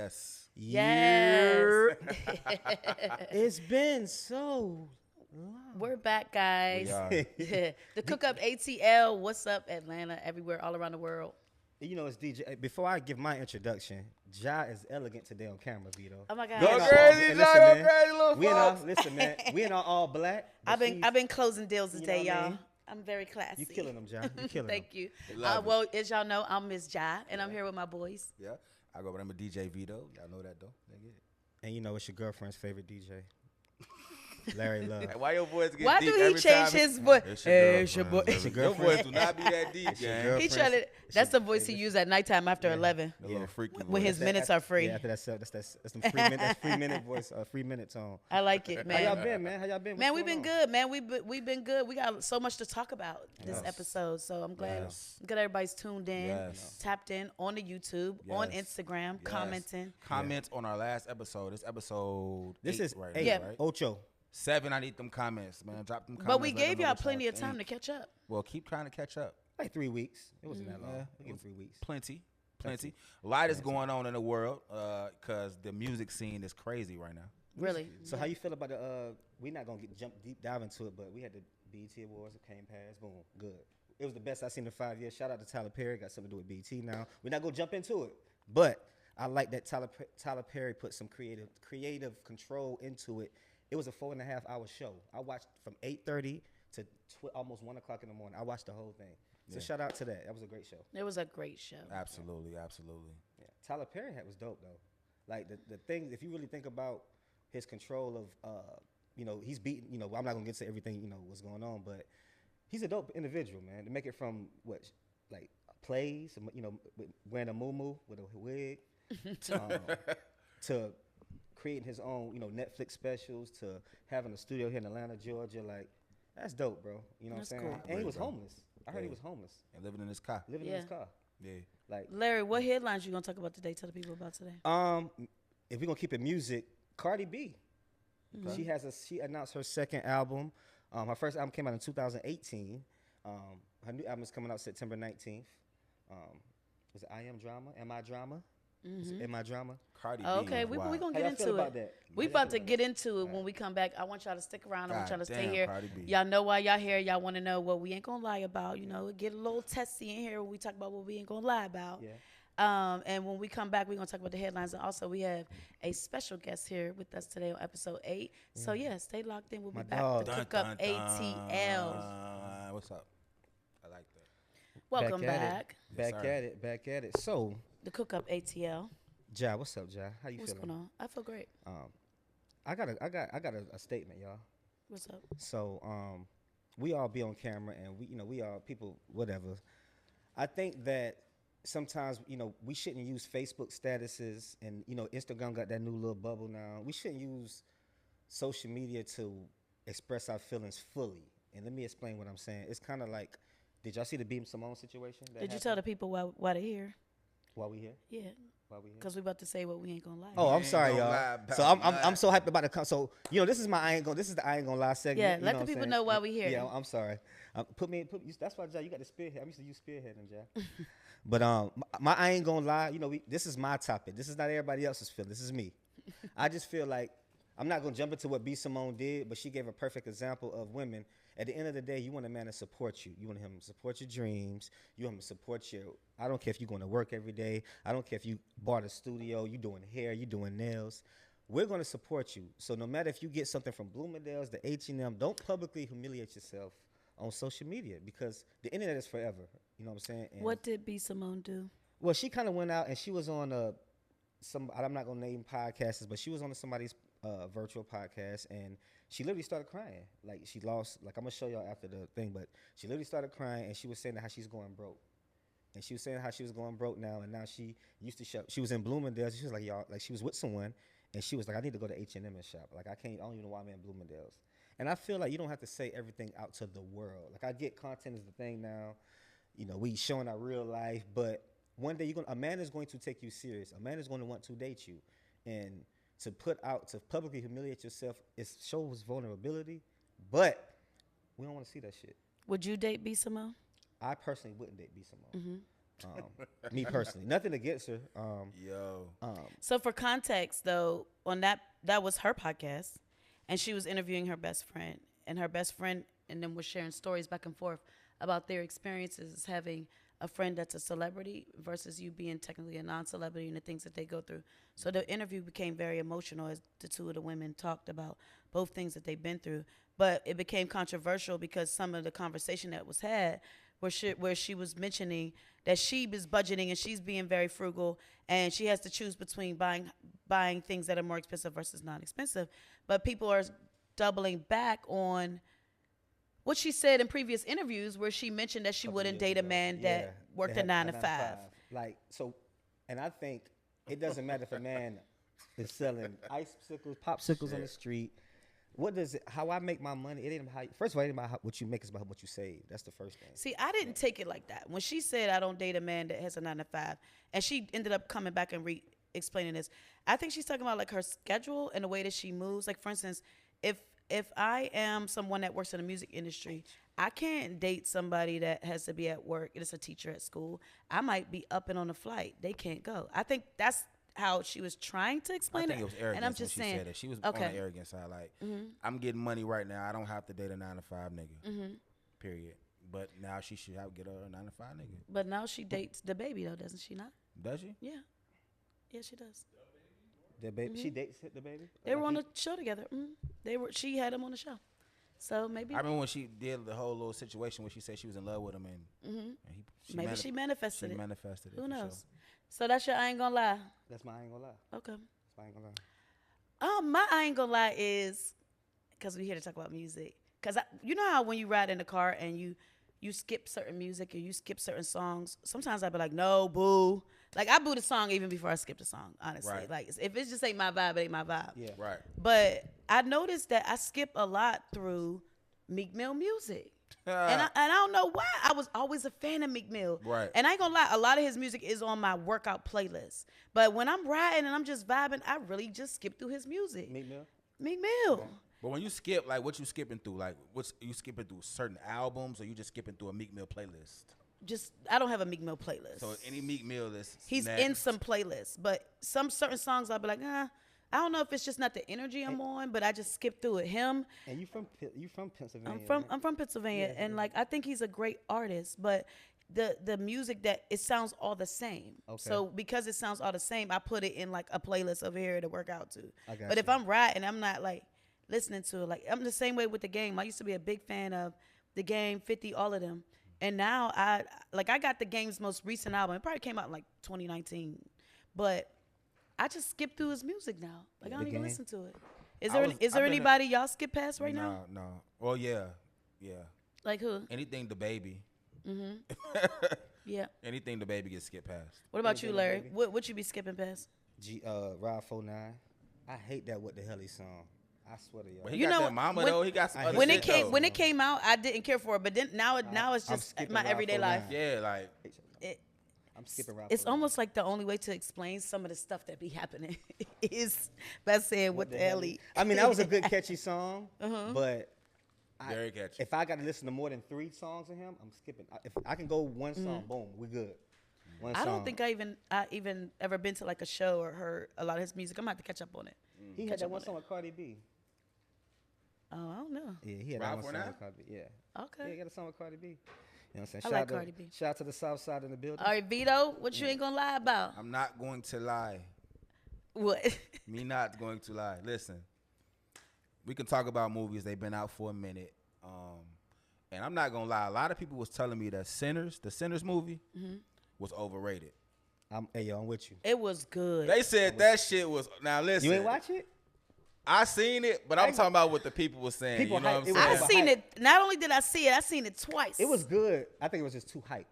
Yes. Yes. It's been so long. We're back, guys. We are. The Cook Up ATL. What's up, Atlanta? Everywhere, all around the world. You know, it's DJ. Before I give my introduction, Ja is elegant today on camera, Vito. Oh my God. Go We in our crazy, all- John. listen, Go man. crazy, little We in our folks. listen, man. We in our all black. but I've been closing deals you know today, what I y'all. mean? I'm very classy. You killing them, Ja. You killing Thank you. Love it. Well, as y'all know, I'm Miss Ja, and I'm here with my boys. Yeah. I go by the name of DJ Vito. Y'all know that though. Nigga. And you know, it's your girlfriend's favorite DJ, Larry Love. Hey, why your voice get Why deep do he every change time? his voice? It's Hey, it's your boy. girlfriend. It's your Your girlfriend. voice do not be that deep, It's your gang. girlfriend. He trying to. That's the voice he uses at nighttime after 11 The little freaky when voice. his minutes are free. Yeah, after that's some free minute, that's free minute voice, free minute tone. I like it, How y'all man. been, man? How y'all been? Man, What's we've been going on? good, man. We've been good. We got so much to talk about this Yes. episode, so I'm glad. Yes. Glad everybody's tuned in, Yes. tapped in on the YouTube, on Yes. Instagram, Yes. commenting. Comments on our last episode. This episode. This 8 is right eight, now, Yeah. right? Ocho. 7. I need them comments, man. Drop them comments. But we let gave them know y'all what plenty of think. time to catch up. Well, keep trying to catch up. Like 3 weeks. It wasn't that long. Yeah. We give 3 weeks. Plenty. A lot is going on in the world because the music scene is crazy right now. Really. So how you feel about the? We're not gonna jump deep dive into it, but we had the BET Awards. It came past. Boom. Good. It was the best I've seen in 5 years. Shout out to Tyler Perry. Got something to do with BET now. We're not gonna jump into it, but I like that Tyler Perry put some creative control into it. It was a 4.5-hour show. I watched from 8:30 to almost 1 o'clock in the morning. I watched the whole thing. So shout out to that. That was a great show. It was a great show. Absolutely. Yeah. Tyler Perry was dope though. Like the thing, if you really think about his control of, he's beating. I'm not gonna get to everything. What's going on, but he's a dope individual, man. To make it from like plays, wearing a muumuu with a wig, to creating his own, Netflix specials, to having a studio here in Atlanta, Georgia. Like that's dope, bro. You know That's what I'm saying? cool. And he was Bro. homeless. I heard he Yeah. was homeless, And living in this car. living in his car. Yeah. Like, Larry, what headlines you gonna talk about today? Tell the people about today. if we're gonna keep it music, Cardi B. She announced her second album. Her first album came out in 2018. Her new album is coming out September 19th. Was it I Am Drama? Am I Drama? Is it Am I Drama? Cardi B. Okay, is we wild. gonna How get y'all feel into about it. that? We How y'all about to feel get about into it when we come back. I want y'all to stick around. I want y'all to stay God here. damn, Cardi B. Y'all know why y'all here. Y'all want to know what we ain't gonna lie about. Get a little testy in here when we talk about what we ain't gonna lie about. Yeah. And when we come back, we're gonna talk about the headlines. And also, we have a special guest here with us today on episode 8. So yeah, stay locked in. We'll My be back. dog. The Dun, Cook Up dun, dun. ATL. What's up? I like that. Welcome Back at back. it. Back sir. at it. Back at it. So, The Cook Up ATL. Ja, what's up, Ja? How you What's feeling? going on? I feel great. I got a statement, y'all. What's up? So, we all be on camera, and we all people, whatever. I think that sometimes, we shouldn't use Facebook statuses, and Instagram got that new little bubble now. We shouldn't use social media to express our feelings fully. And let me explain what I'm saying. It's kind of like, did y'all see the Beam Simone situation? Did you tell the people why they're here? Why we here? Yeah, Why we here? because we about to say what we ain't gonna lie. Oh, I'm ain't sorry, gonna y'all. lie about So I'm that. so hyped about the so this is this is the I ain't gonna lie segment. Yeah, you let know the what I'm people saying? know why we here. Yeah, I'm sorry. That's why, Ja, you got the spearhead. I'm used to you spearheading, Ja. But my I ain't gonna lie. This is my topic. This is not everybody else's feeling. This is me. I just feel like I'm not gonna jump into what B Simone did, but she gave a perfect example of women. At the end of the day, you want a man to support you. You want him to support your dreams. You want him to support your. I don't care if you're going to work every day. I don't care if you bought a studio. You doing hair. You doing nails. We're going to support you. So no matter if you get something from Bloomingdale's, the H&M, don't publicly humiliate yourself on social media because the internet is forever. You know what I'm saying? And What did B Simone do? well, she kind of went out and she was on I'm not gonna name podcasts, but she was on somebody's virtual podcast and she literally started crying. Like she lost. Like I'm gonna show y'all after the thing, but she literally started crying and she was saying how she's going broke. And she was saying how she was going broke now, and now she used to shop. She was in Bloomingdale's. She was like, y'all, like she was with someone, and she was like, I need to go to H&M and shop. Like I don't even know why I'm in Bloomingdale's. And I feel like you don't have to say everything out to the world. Like I get content is the thing now. We showing our real life, but one day a man is going to take you serious. A man is going to want to date you, and to publicly humiliate yourself, it shows vulnerability. But we don't want to see that shit. Would you date B Simone? I personally wouldn't date B Simone. Me personally, nothing against her. Yo. So for context, though, on that was her podcast, and she was interviewing her best friend, and her best friend and them was sharing stories back and forth about their experiences as having a friend that's a celebrity versus you being technically a non-celebrity and the things that they go through. So the interview became very emotional as the two of the women talked about both things that they've been through. But it became controversial because some of the conversation that was had where she was mentioning that she is budgeting and she's being very frugal and she has to choose between buying things that are more expensive versus non-expensive. But people are doubling back on what she said in previous interviews where she mentioned that she wouldn't date a man that worked a 9 to 5. Like, so, and I think it doesn't matter if a man is selling icicles, popsicles on the street. What does it, how I make my money, it ain't about first of all, it ain't about what you make, it's about what you save. That's the first thing. See, I didn't take it like that. When she said I don't date a man that has a 9 to 5, and she ended up coming back and explaining this, I think she's talking about like her schedule and the way that she moves. Like, for instance, if I am someone that works in the music industry, I can't date somebody that has to be at work. It's a teacher at school. I might be up and on a flight. They can't go. I think that's how she was trying to explain it. I think it was arrogance and I'm just when she saying, said it. She was on the arrogant side. Like, I'm getting money right now. I don't have to date a 9 to 5 nigga. Period. But now she should get a 9 to 5 nigga. But now she dates the baby though, doesn't she not? Does she? Yeah. Yeah, she does. The baby, she dates the baby. They were on the show together. She had him on the show. So maybe I remember when she did the whole little situation where she said she was in love with him and maybe she manifested it. She manifested it. Who knows? Sure. So that's your I ain't gonna lie. That's my I ain't gonna lie. Okay. That's my I ain't gonna lie. My I ain't gonna lie is because we're here to talk about music. Because you know how when you ride in the car and you skip certain music or you skip certain songs, sometimes I'd be like, no, boo. Like, I boo the song even before I skip the song, honestly. Right. Like, if it just ain't my vibe, it ain't my vibe. Yeah. Right. But I noticed that I skip a lot through Meek Mill music. And I don't know why. I was always a fan of Meek Mill. Right. And I ain't gonna lie, a lot of his music is on my workout playlist. But when I'm riding and I'm just vibing, I really just skip through his music. Meek Mill? Meek Mill. Yeah. But when you skip, like, what you skipping through? Like, what's you skipping through certain albums or you just skipping through a Meek Mill playlist? Just, I don't have a Meek Mill playlist. So any Meek Mill is He's in some playlists, but some certain songs I'll be like, I don't know if it's just not the energy I'm on, but I just skip through it. Him. And you from Pennsylvania? I'm from Pennsylvania, and like I think he's a great artist, but the music that it sounds all the same. Okay. So because it sounds all the same, I put it in like a playlist over here to work out to. But if I'm riding, I'm not like listening to it. Like I'm the same way with The Game. I used to be a big fan of The Game, 50, all of them. And now I got The Game's most recent album. It probably came out in like 2019. But I just skip through his music now. Like I don't even listen to it. Is there anybody y'all skip past right now? No. Well, yeah. Like who? Anything the baby. Yeah. Anything the baby gets skipped past. What about you, Larry? What you be skipping past? Rod 49. I hate that What the Hell He song. I swear to y'all. But he got that mama though. He got some other when shit, it came though. when it came out, I didn't care for it. But then now it's just my everyday life. Yeah, like I'm skipping Rod. It's almost like the only way to explain some of the stuff that be happening is by saying what the hell he. I mean, that was a good catchy song, but very catchy. If I got to listen to more than 3 songs of him, I'm skipping. If I can go one song, boom, we're good. One song. I don't think I even ever been to like a show or heard a lot of his music. I'm gonna have to catch up on it. He had that one song with Cardi B. Oh, I don't know. Yeah, he had that one song with Cardi B. Yeah. Okay. Yeah, he got a song with Cardi B. You know what I'm saying? I like Cardi B. Shout out to the South Side in the building. All right, Vito, what you ain't gonna lie about? I'm not going to lie. What? Me not going to lie. Listen, we can talk about movies. They've been out for a minute. And I'm not gonna lie. A lot of people was telling me that the Sinners movie, was overrated. I'm with you. It was good. They said that shit was. Now listen. You ain't watch it? I seen it, but I'm talking about what the people were saying. You know what I'm saying? I seen it. Not only did I see it, I seen it twice. It was good. I think it was just too hyped.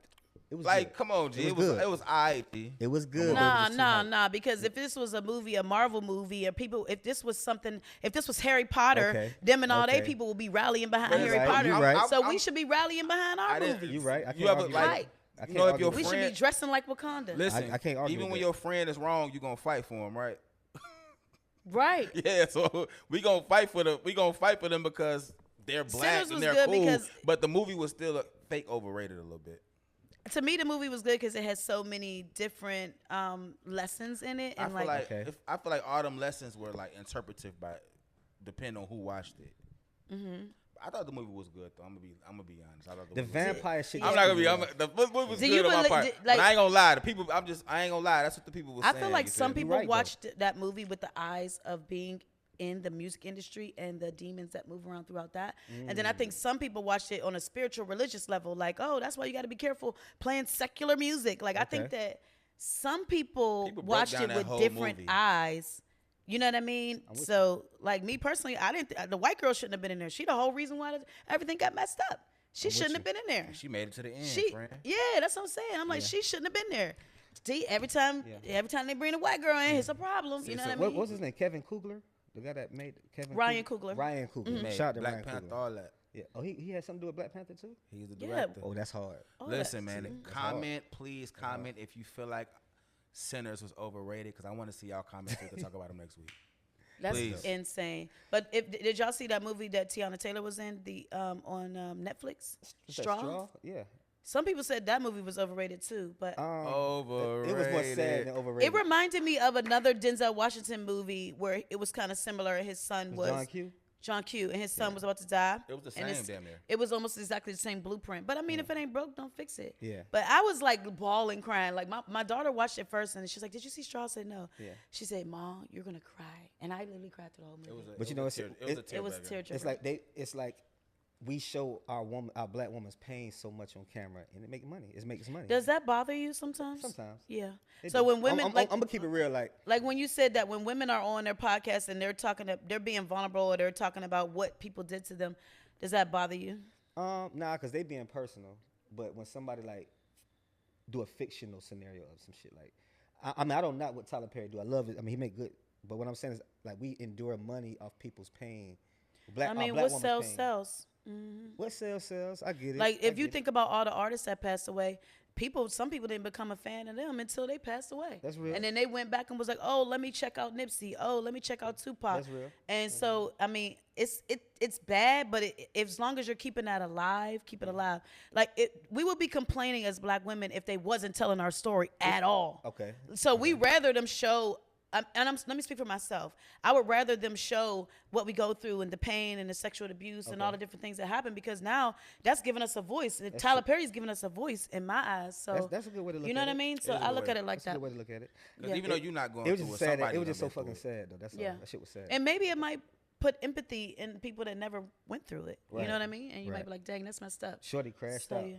It was like, good. come on, G. It was aight. It was good. Nah. Because if this was a movie, a Marvel movie, or people, if this was Harry Potter, them and all they people will be rallying behind Harry Potter. Right. So we should be rallying behind our movies. You right. I can't You ever argue like? that. You know, if your we friend, should be dressing like Wakanda. Listen, I can't argue even with when that. your friend is wrong, you gonna fight for him, right? Right. Yeah, so we gonna fight for them because they're black Sinners and was they're good cool. because- But the movie was still fake overrated a little bit. to me, the movie was good because it has so many different lessons in it, and I feel like all them lessons were like interpretive by depending on who watched it. Mm-hmm. I thought the movie was good though. I'm gonna be honest. I thought the vampire shit. I'm not gonna be. The movie was good on my part, but I ain't gonna lie. The people. I ain't gonna lie. That's what the people were saying. I feel like some people watched that movie with the eyes of being in the music industry and the demons that move around throughout that. And then I think some people watched it on a spiritual, religious level. Like, oh, that's why you got to be careful playing secular music. Like, I think that some people watched it with different eyes. You know what I mean? So, like, me personally, I didn't. The white girl shouldn't have been in there. She the whole reason why everything got messed up. She shouldn't have been in there. She made it to the end, friend. Yeah, that's what I'm saying. I'm like, she shouldn't have been there. See, every time they bring a white girl in, it's a problem. You know what I mean? What's his name? Kevin Coogler? The guy that made Ryan Coogler. Ryan Coogler. Mm-hmm. Shout out to Black Panther, all that. Yeah. Oh, he had something to do with Black Panther too? He's the director. Oh, that's hard. Listen, man, please comment if you feel like Sinners was overrated, because I want to see y'all comment so we can talk about them next week. That's insane. But did y'all see that movie that Tiana Taylor was in on Netflix? Straw? Yeah. Some people said that movie was overrated too, but overrated. It was more sad than overrated. It reminded me of another Denzel Washington movie where it was kind of similar. His son was John Q, and his son was about to die. It was the same damn near. It was almost exactly the same blueprint. But I mean, if it ain't broke, don't fix it. Yeah. But I was like bawling, crying. Like my daughter watched it first, and she's like, "Did you see Straw?" I said, "No." Yeah. She said, "Mom, you're gonna cry," and I literally cried through the whole movie. It was a tearjerker. It's like we show our black woman's pain so much on camera, and it makes money. It makes money. Does that bother you sometimes? Sometimes. Yeah. So when women, I'm gonna keep it real, like when you said that when women are on their podcast and they're being vulnerable or they're talking about what people did to them, does that bother you? Nah, because they being personal. But when somebody like do a fictional scenario of some shit, like I don't know what Tyler Perry do. I love it. I mean, he make good. But what I'm saying is, like, we endure money off people's pain. What sells. Mm-hmm. What sells? I get it. Like, if you think about all the artists that passed away, some people didn't become a fan of them until they passed away. That's real. And then they went back and was like, oh, let me check out Nipsey. Oh, let me check out Tupac. That's real. And so, I mean, it's bad, but as long as you're keeping that alive, keep it alive. Like, we would be complaining as black women if they wasn't telling our story at all. Okay. So we rather them show. Let me speak for myself. I would rather them show what we go through and the pain and the sexual abuse and all the different things that happen, because now that's giving us a voice. Tyler Perry's giving us a voice in my eyes. So that's a good way to look at it. You know what I mean? So I look at it like that. That's a good way to look at it. Because even though you're not going through it, it was just so fucking sad though. That's all. That shit was sad. And maybe it might put empathy in people that never went through it. Right. You know what I mean? And you might be like, dang, that's messed up. Shorty crashed out. Yeah.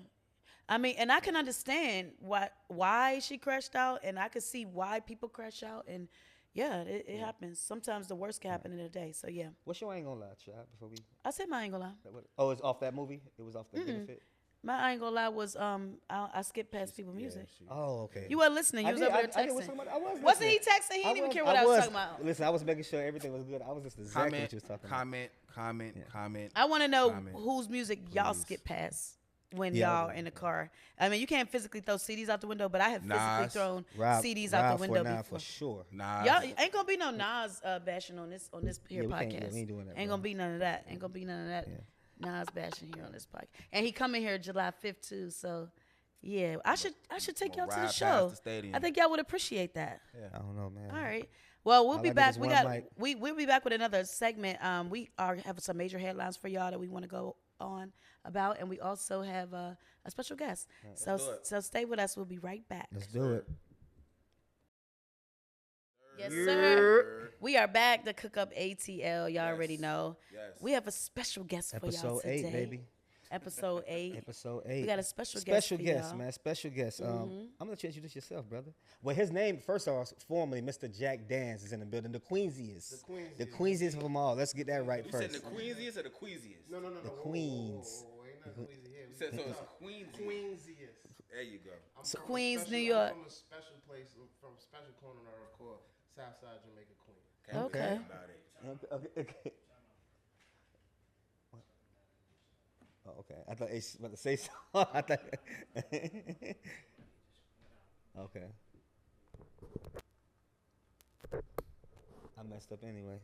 I mean, and I can understand why she crashed out, and I could see why people crash out, and yeah, it happens. Sometimes the worst can happen in a day. So yeah. What's your ain't gonna lie, child? Before we. I said my ain't gonna lie. Oh, it's off that movie. It was off the benefit. My I ain't gonna lie was I skipped past people's music. Oh, okay. You weren't listening. You was over there texting. Wasn't he texting? He didn't even care what I was talking about. Listen, I was making sure everything was good. I was just exactly what you was talking about. Comment. I want to know whose music y'all skip past when y'all are in the car. I mean, you can't physically throw CDs out the window, but I have physically thrown CDs out the window before. For sure. Y'all ain't gonna be no Nas bashing on this here podcast. We ain't doing that. Ain't gonna be none of that. Ain't gonna be none of that. Nas bashing here on this podcast. And he coming here July 5th too. So yeah, I should take y'all to the show. I think y'all would appreciate that. Yeah. I don't know, man. All right. Well, we'll be back. We'll be back with another segment. We have some major headlines for y'all that we want to go on about, and we also have a special guest. So stay with us. We'll be right back. Let's do it. Yes, sir. We are back to Cook Up ATL. Y'all already know. Yes. We have a special guest for y'all today. Episode 8, baby. Episode 8. Episode 8. We got a special guest for y'all. Man. Special guest. I'm going to let you introduce yourself, brother. Well, his name, first of all, formally, Mr. Jack Danz is in the building. The Queensiest. The Queensiest of them all. Let's get that right first. You said the Queensiest or the Queasiest? No. The Queens. Ain't nothing Queasy here. So it's Queensiest. There you go. Queens, New York. I'm from a special place, from a special corner of our called Southside Jamaica Queen. Okay. Okay. Oh, okay. I thought Ace was about to say something. Okay. I messed up anyway.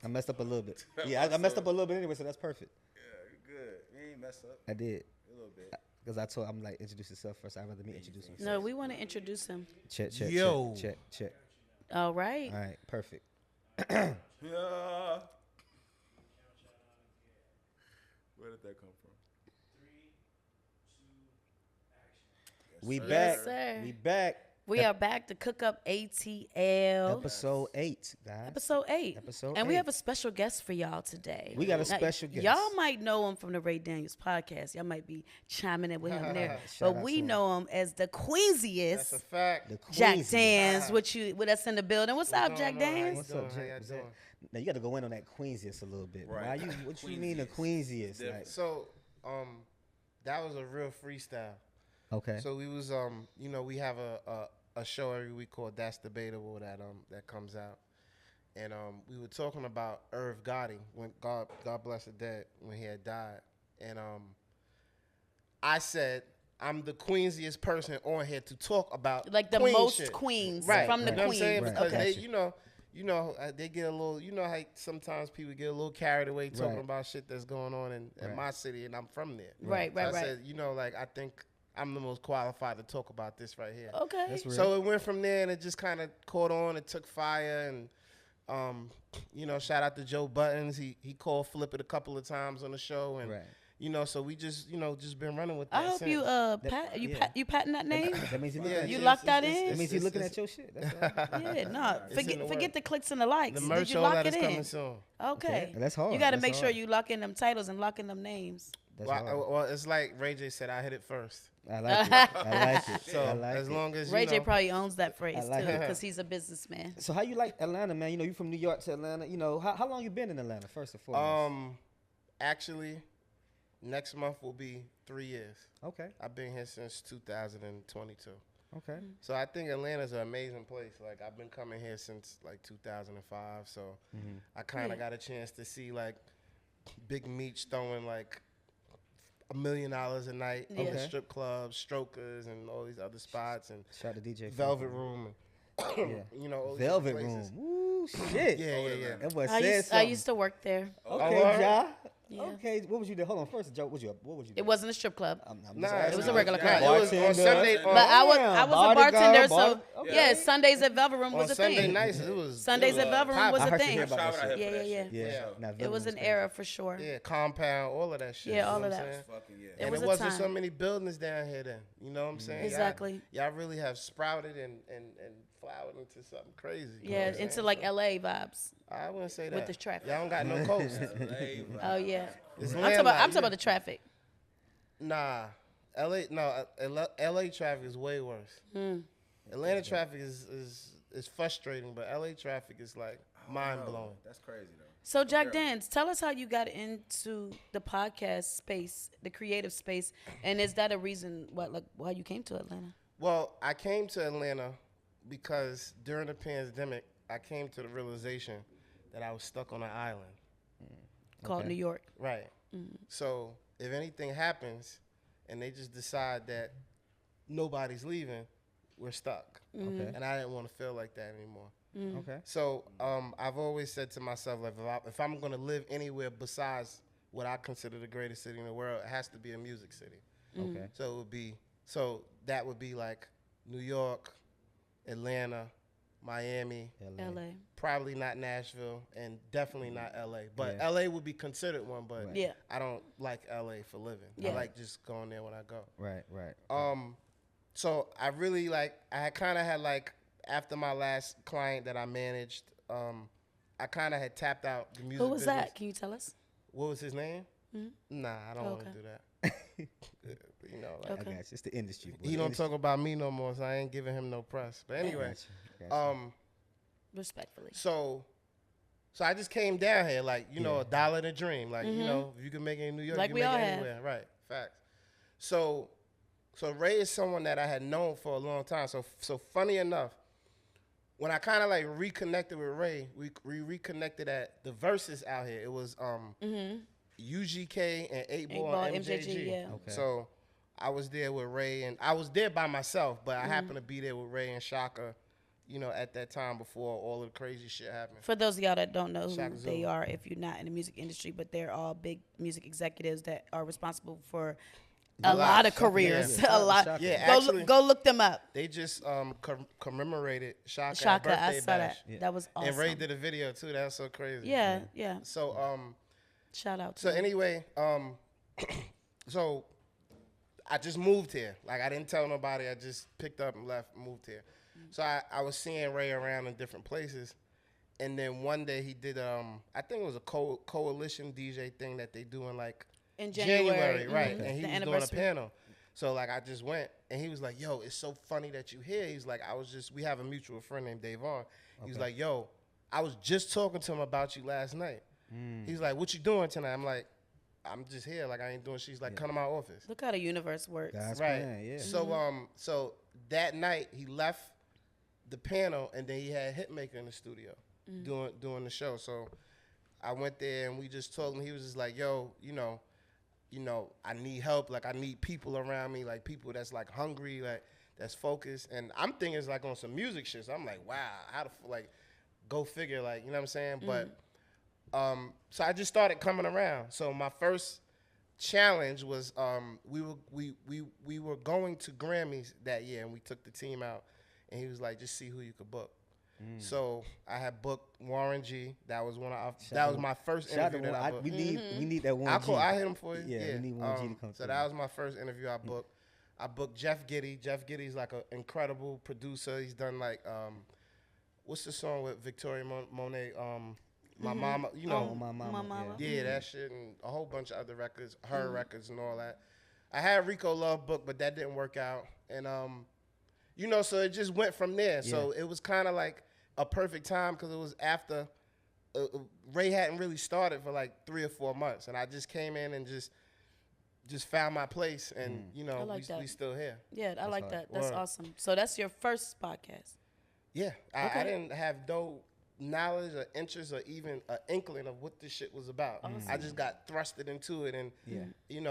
I messed up a little bit. Yeah, I messed up a little bit anyway, so that's perfect. Yeah, you're good. You ain't messed up. I did. A little bit. Because I told I'm like introduce yourself first. I'd rather me introduce him. No, we want to introduce him. Check. Yo. Check. All right. All right. Perfect. Yeah. Where did that come from? We sir. back. Yes, sir. We back. We are back to Cook Up ATL. Episode 8, guys. Episode 8. Episode and we 8. have a special guest for y'all today. We got a Now, special guest. Y'all might know him from the Ray Daniels podcast. Y'all might be chiming in with him there. Shout But out we to him. know him as the That's a Queensiest fact. The Jack Queasy. Danz with us in the building. What's up, Jack going on? How you Danz? What's doing? up, How Jack? y'all doing? Now you got to go in on that Queensiest a little bit. Right. Why you? What you mean the Queensiest? Like, So, that was a real freestyle. okay. So we was, we have a show every week called That's Debatable that comes out, and we were talking about Irv Gotti when God bless the dead when he had died, and I said I'm the queensiest person on here to talk about Like the queen most shit. queens Right. from the You know what I'm queen. saying? Right. Because Okay. they, they get a little, how sometimes people get a little carried away talking Right. about shit that's going on in Right. my city, and I'm from there. Right, So right. I said, I think I'm the most qualified to talk about this right here. Okay. That's real. So it went from there, and it just kind of caught on. It took fire, and shout out to Joe Buttons. He called Flip it a couple of times on the show, and Right. so we just been running with that. I hope since. you yeah. you patent that name. That means he Yeah, looking You at locked that in? That means he it's- looking it's- at your shit. That's all. Yeah, no. It's in the Forget works. the clicks and the likes. The Did merch you all lock that it is coming in? soon. Okay. That's hard. You got to That's make sure hard. you lock in them titles and lock in them names. That's Well, hard. well, it's like Ray J said, I hit it first. I like it. I like it. So I like as it. long as Ray J probably owns that phrase I like too it. because he's a businessman. So how you like Atlanta, man? You from New York to Atlanta. How long you been in Atlanta, first and foremost? Actually, next month will be 3 years. Okay. I've been here since 2022. Okay. So I think Atlanta's an amazing place. Like I've been coming here since like 2005. So I kind of got a chance to see like Big Meech throwing like $1 million a night in Yeah. the strip clubs, strokers, and all these other spots, and Shout out to DJ Velvet Room, and Yeah. all these Velvet different Room. places. Woo, shit. Yeah. That boy I said used, something. I used to work there. Okay, word? Ja. Yeah. Okay, what was you doing? Hold on, first, Joe, what was you doing? It wasn't a strip club. I'm Nah, just It was asking. a regular Nah, club. it was on Bartender. Sunday. But I was Damn, a bodyguard, bartender, so okay. yeah, Sundays at Velvet Room was on a Sunday thing. nights, it was Sundays at Velvet Room was I a heard you thing. hear about that shit. Yeah. Yeah. Yeah. Nah, It Velvet was Room's an crazy. era for sure. Yeah, compound, all of that shit. Yeah, you all know of what I'm that. saying? Fucking yeah. It And was it a wasn't time. so many buildings down here then. You know what I'm saying? Exactly. Y'all really have sprouted and flowered into something crazy. you know Yeah, what I'm into saying? like So, LA vibes. I wouldn't say that. with the traffic. Y'all don't got no coast. Oh yeah. It's I'm landlocked, talking about the traffic. Nah. LA traffic is way worse. Atlanta traffic is frustrating, but LA traffic is like mind blowing. That's crazy though. So Jack Danz, tell us how you got into the podcast space, the creative space, and is that a reason why you came to Atlanta? Well, I came to Atlanta because during the pandemic, I came to the realization that I was stuck on an island. Called New York. Right. So if anything happens and they just decide that nobody's leaving, we're stuck. Okay. And I didn't want to feel like that anymore. Okay. So I've always said to myself, like, if I'm going to live anywhere besides what I consider the greatest city in the world, it has to be a music city. Okay. So that would be like New York, Atlanta, Miami, LA. probably not Nashville, and definitely not LA. But Yeah. LA would be considered one, but Right. Yeah. I don't like LA for living. Yeah. I like just going there when I go. Right. So I really I kind of had after my last client that I managed, I kind of had tapped out the music Who was business. that? Can you tell us? What was his name? Nah, I don't want to Okay. do that. You know, like, I Okay. got you. It's the industry. Boy. he don't talk about me no more, so I ain't giving him no press. But anyway, Respectfully. so I just came down here, like, you know, a dollar in a dream. Like, you know, if you can make it in New York, Like you we can all make it have. anywhere. Right, facts. So Ray is someone that I had known for a long time. So funny enough, when I kind of like reconnected with Ray, we reconnected at the Versus out here. It was UGK and 8-Ball and MJG. yeah. Okay. So I was there with Ray, and I was there by myself, but I happened to be there with Ray and Shaka, you know, at that time before all of the crazy shit happened. For those of y'all that don't know who Shaka they Zulu. are, if you're not in the music industry, but they're all big music executives that are responsible for a lot of Shaka, careers. yeah. A lot. Shaka. Yeah, Go actually, go look them up. they just commemorated Shaka, Shaka, I birthday saw bash. that. That was awesome. And Ray did a video too. That's so crazy. Yeah. So Shout out to so them. anyway, so I just moved here. Like I didn't tell nobody. I just picked up and left, moved here. So I was seeing Ray around in different places. And then one day he did I think it was a coalition DJ thing that they do in like In January, right? mhm. And he The was doing a anniversary. panel. So like I just went and he was like, "Yo, it's so funny that you here." He's like, we have a mutual friend named Davon. He was like, "Yo, I was just talking to him about you last night." He's like, "What you doing tonight?" I'm like, "I'm just here. Like I ain't doing." She's like, "Come to my office." Look how the universe works. God's Right. plan, yeah. So that night he left the panel and then he had Hitmaker in the studio doing the show. So I went there and we just talked and he was just like, "Yo, you know, I need help. Like I need people around me, like people that's like hungry, like that's focused." And I'm thinking it's like on some music shit. So I'm like, wow, how to like go figure, like, you know what I'm saying? But so I just started coming around. So my first challenge was we were going to Grammys that year and we took the team out and he was like, just see who you could book. So I had booked Warren G. That was my first interview that I booked. We need that one. I hit him for you. Yeah, we need Warren G to come So through. that was my first interview I booked. I booked Jeff Giddy. Jeff Giddy's like an incredible producer. He's done like what's the song with Victoria Monet? My Mama, you know. Oh, my mama. My Mama. Yeah, that shit and a whole bunch of other records, her records and all that. I had Rico Love booked, but that didn't work out. And so it just went from there. So it was kind of like a perfect time because it was after Ray hadn't really started for like 3 or 4 months, and I just came in and just found my place, and I like that. we still here. Yeah, I like that. That's Word. awesome. So that's your first podcast. Yeah, I Okay. didn't have no knowledge or interest or even an inkling of what this shit was about. I just got thrusted into it, and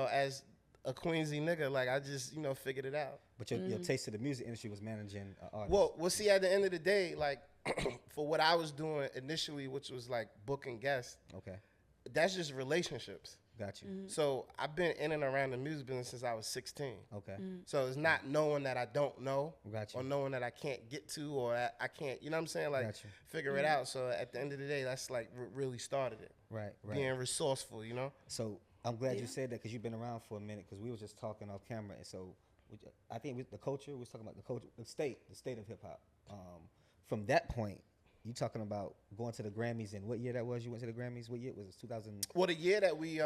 as a Queensy nigga, like I just figured it out. But your taste of the music industry was managing artists. Well, see, at the end of the day, like for what I was doing initially, which was like booking guests, okay, that's just relationships. got you. So I've been in and around the music business since I was 16. Okay, So it's not knowing that I don't know Got you. or knowing that I can't get to or that I can't, you know what I'm saying? Like Got you. figure it out. So at the end of the day, that's like really started it. right. Being resourceful, you know? So I'm glad you said that because you've been around for a minute. Because we were just talking off camera, and so I think with the culture, we was talking about the culture, the state of hip hop. From that point, you talking about going to the Grammys, and what year that was? You went to the Grammys. What year was it? 2000. Well, the year that we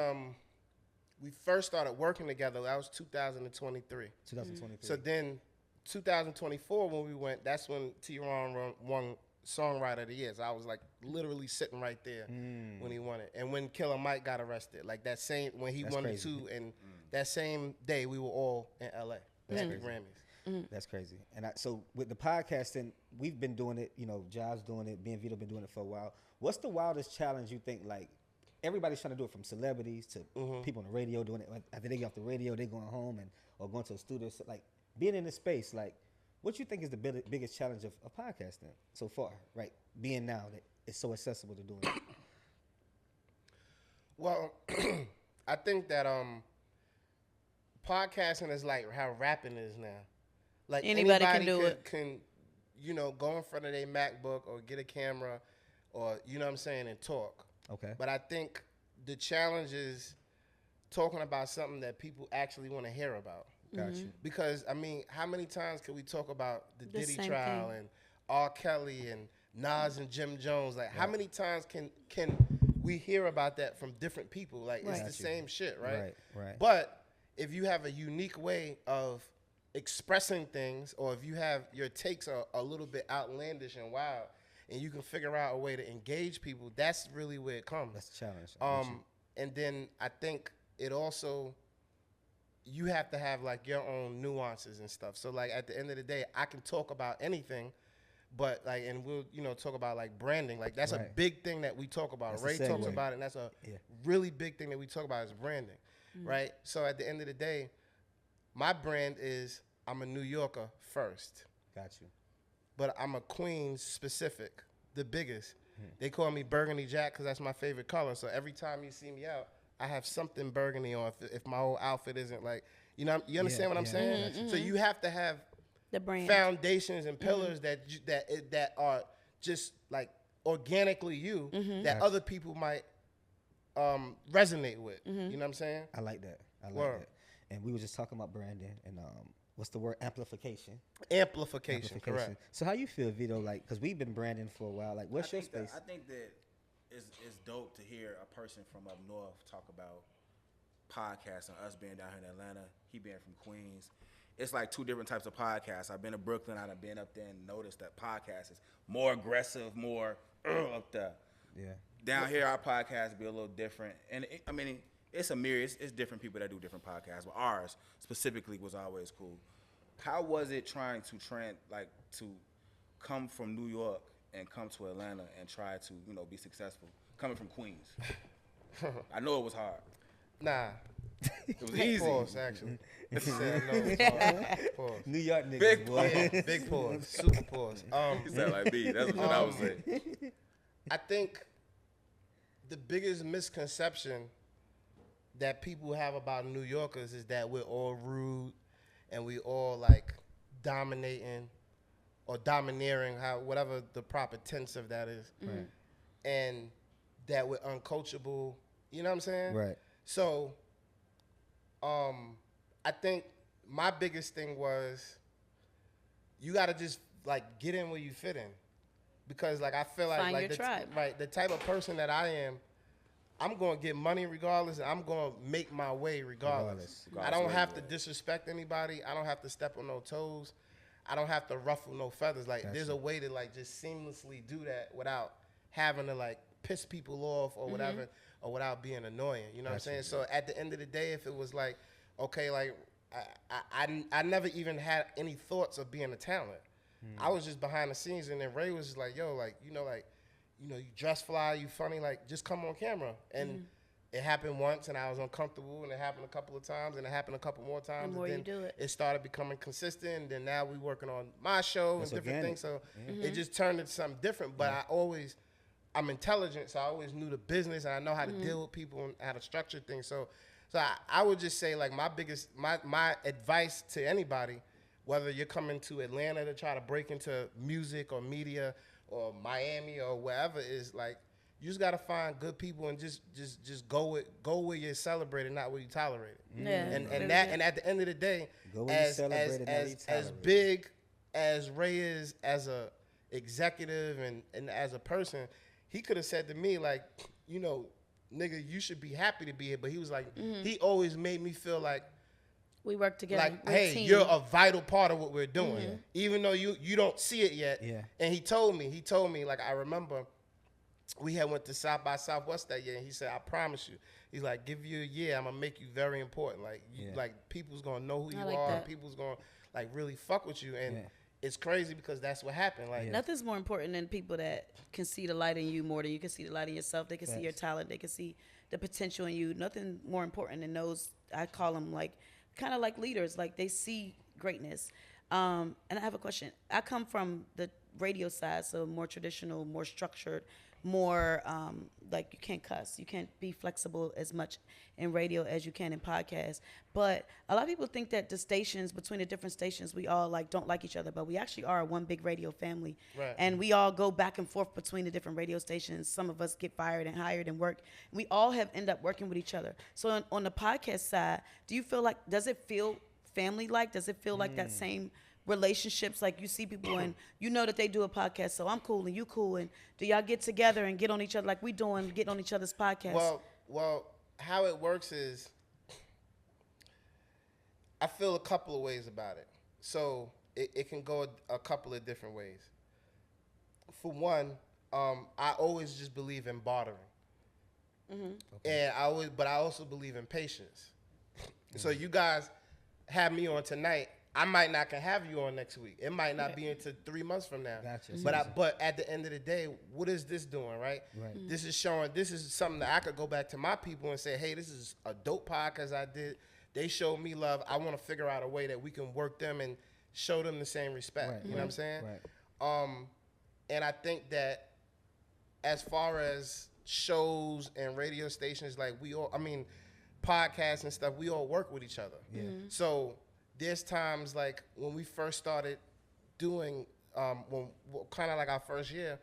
first started working together, that was 2023. 2023. So then 2024 when we went, that's when T-Ron won Songwriter of the Year. So I was like literally sitting right there when he won it. And when Killer Mike got arrested, like that same, when he That's won crazy. the 2, and that same day we were all in LA at the Grammys. That's crazy. And so with the podcasting, we've been doing it. Job's doing it. Me and Vito been doing it for a while. What's the wildest challenge you think? Like everybody's trying to do it, from celebrities to people on the radio doing it. Like, after they get off the radio, they going home or going to a studio. So, like being in this space, like what you think is the biggest challenge of podcasting so far? Right, being now that it's so accessible to doing it. Well, I think that podcasting is like how rapping is now. Like Anybody can do it. Can go in front of their MacBook or get a camera or and talk. Okay. But I think the challenge is talking about something that people actually want to hear about. Got you. Because I mean, how many times can we talk about the Diddy same trial thing. and R. Kelly and Nas and Jim Jones? Like, how many times can we hear about that from different people? Like, it's Right. the same shit, right? Right. But if you have a unique way of expressing things, or if you have your takes are a little bit outlandish and wild, and you can figure out a way to engage people, that's really where it comes. That's the challenge. And then I think it also, you have to have like your own nuances and stuff. So like at the end of the day, I can talk about anything, but like, and we'll talk about like branding. Like that's a Right. big thing that we talk about. That's a Ray talks segue. about it, and that's a Yeah. really big thing that we talk about is branding, right? So at the end of the day, my brand is I'm a New Yorker first, Got you. but I'm a Queens specific, the biggest. They call me Burgundy Jack because that's my favorite color. So every time you see me out, I have something burgundy on. If my whole outfit isn't like, You understand what I'm saying? So you have to have The brand. foundations and pillars that are just like organically you that other people might resonate with. You know what I'm saying? I like that. Word. that. And we were just talking about branding and what's the word? Amplification. Correct. So how you feel, Vito? Like, because we've been branding for a while. Like, what's your space? I think that it's dope to hear a person from up north talk about podcasts and us being down here in Atlanta, he being from Queens. It's like two different types of podcasts. I've been to Brooklyn, I've been up there and noticed that podcast is more aggressive, more up there. Yeah. Down here, our podcast be a little different. And it's a myriad. It's different people that do different podcasts, but ours specifically was always cool. How was it trying to to come from New York and come to Atlanta and try to, be successful coming from Queens? I know it was hard. Nah. It was easy. Pause, actually. Said no, it was hard. Pause. New York niggas, Big boy. Yeah, big pause. Super pause. He said like me. That's what I was saying. I think the biggest misconception that people have about New Yorkers is that we're all rude and we all like dominating or domineering, whatever the proper tense of that is. Right. And that we're uncoachable. You know what I'm saying? Right. So, I think my biggest thing was you got to just like get in where you fit in, because like I feel like Find your tribe. Right, the type of person that I am, I'm gonna get money regardless, and I'm gonna make my way regardless. I don't have to disrespect anybody. I don't have to step on no toes. I don't have to ruffle no feathers. Like there's a way to like just seamlessly do that without having to like piss people off or whatever, or without being annoying. You know what I'm saying? So at the end of the day, if it was like, okay, like I never even had any thoughts of being a talent. I was just behind the scenes, and then Ray was just like, yo, like, you dress fly, you funny, like, just come on camera. And it happened once, and I was uncomfortable, and it happened a couple of times, and it happened a couple more times. The more and you do it. It started becoming consistent, and then now we working on my show and different organic. things. So it just turned into something different. But I'm intelligent, so I always knew the business, and I know how to deal with people and how to structure things. So I would just say, like, my advice to anybody, whether you're coming to Atlanta to try to break into music or media or Miami or wherever, is like, you just gotta find good people and just go where you're celebrated, not where you tolerated. Yeah. And at the end of the day, Go where you celebrated, not where you as tolerated. big as Ray is as a executive and as a person, he could have said to me, like, nigga, you should be happy to be here. But he was like, he always made me feel like, We work together. like, We're a hey, team. you're a vital part of what we're doing, even though you don't see it yet. Yeah. And he told me, like, I remember we had went to South by Southwest that year, and he said, I promise you, he's like, give you a year, I'm gonna make you very important. Like, like people's gonna know who you like are, that. people's gonna like really fuck with you, and it's crazy because that's what happened. Like, Nothing's more important than people that can see the light in you more than you can see the light in yourself. They can see your talent. They can see the potential in you. Nothing more important than those, I call them like, kind of like leaders. Like, they see greatness. And I have a question. I come from the radio side, so more traditional, more structured, more like you can't cuss. You can't be flexible as much in radio as you can in podcasts. But a lot of people think that the stations, between the different stations, we all like don't like each other, but we actually are one big radio family. Right. And we all go back and forth between the different radio stations. Some of us get fired and hired and work. We all have end up working with each other. So on the podcast side, do you feel like, does it feel family-like? Does it feel like that same relationships, like you see people and you know that they do a podcast, so I'm cool and you cool, and do y'all get together and get on each other like we doing, get on each other's podcasts? Well, how it works is, I feel a couple of ways about it. So it can go a couple of different ways. For one, I always just believe in bartering, and I also believe in patience. So you guys have me on tonight. I might not can have you on next week. It might not be until 3 months from now. Gotcha. But at the end of the day, what is this doing, right? This is showing, this is something that I could go back to my people and say, hey, this is a dope podcast I did. They showed me love. I want to figure out a way that we can work them and show them the same respect. Right. You know what I'm saying? Right. And I think that as far as shows and radio stations, like podcasts and stuff, we all work with each other. Yeah. So there's times like when we first started doing, kind of like our first year,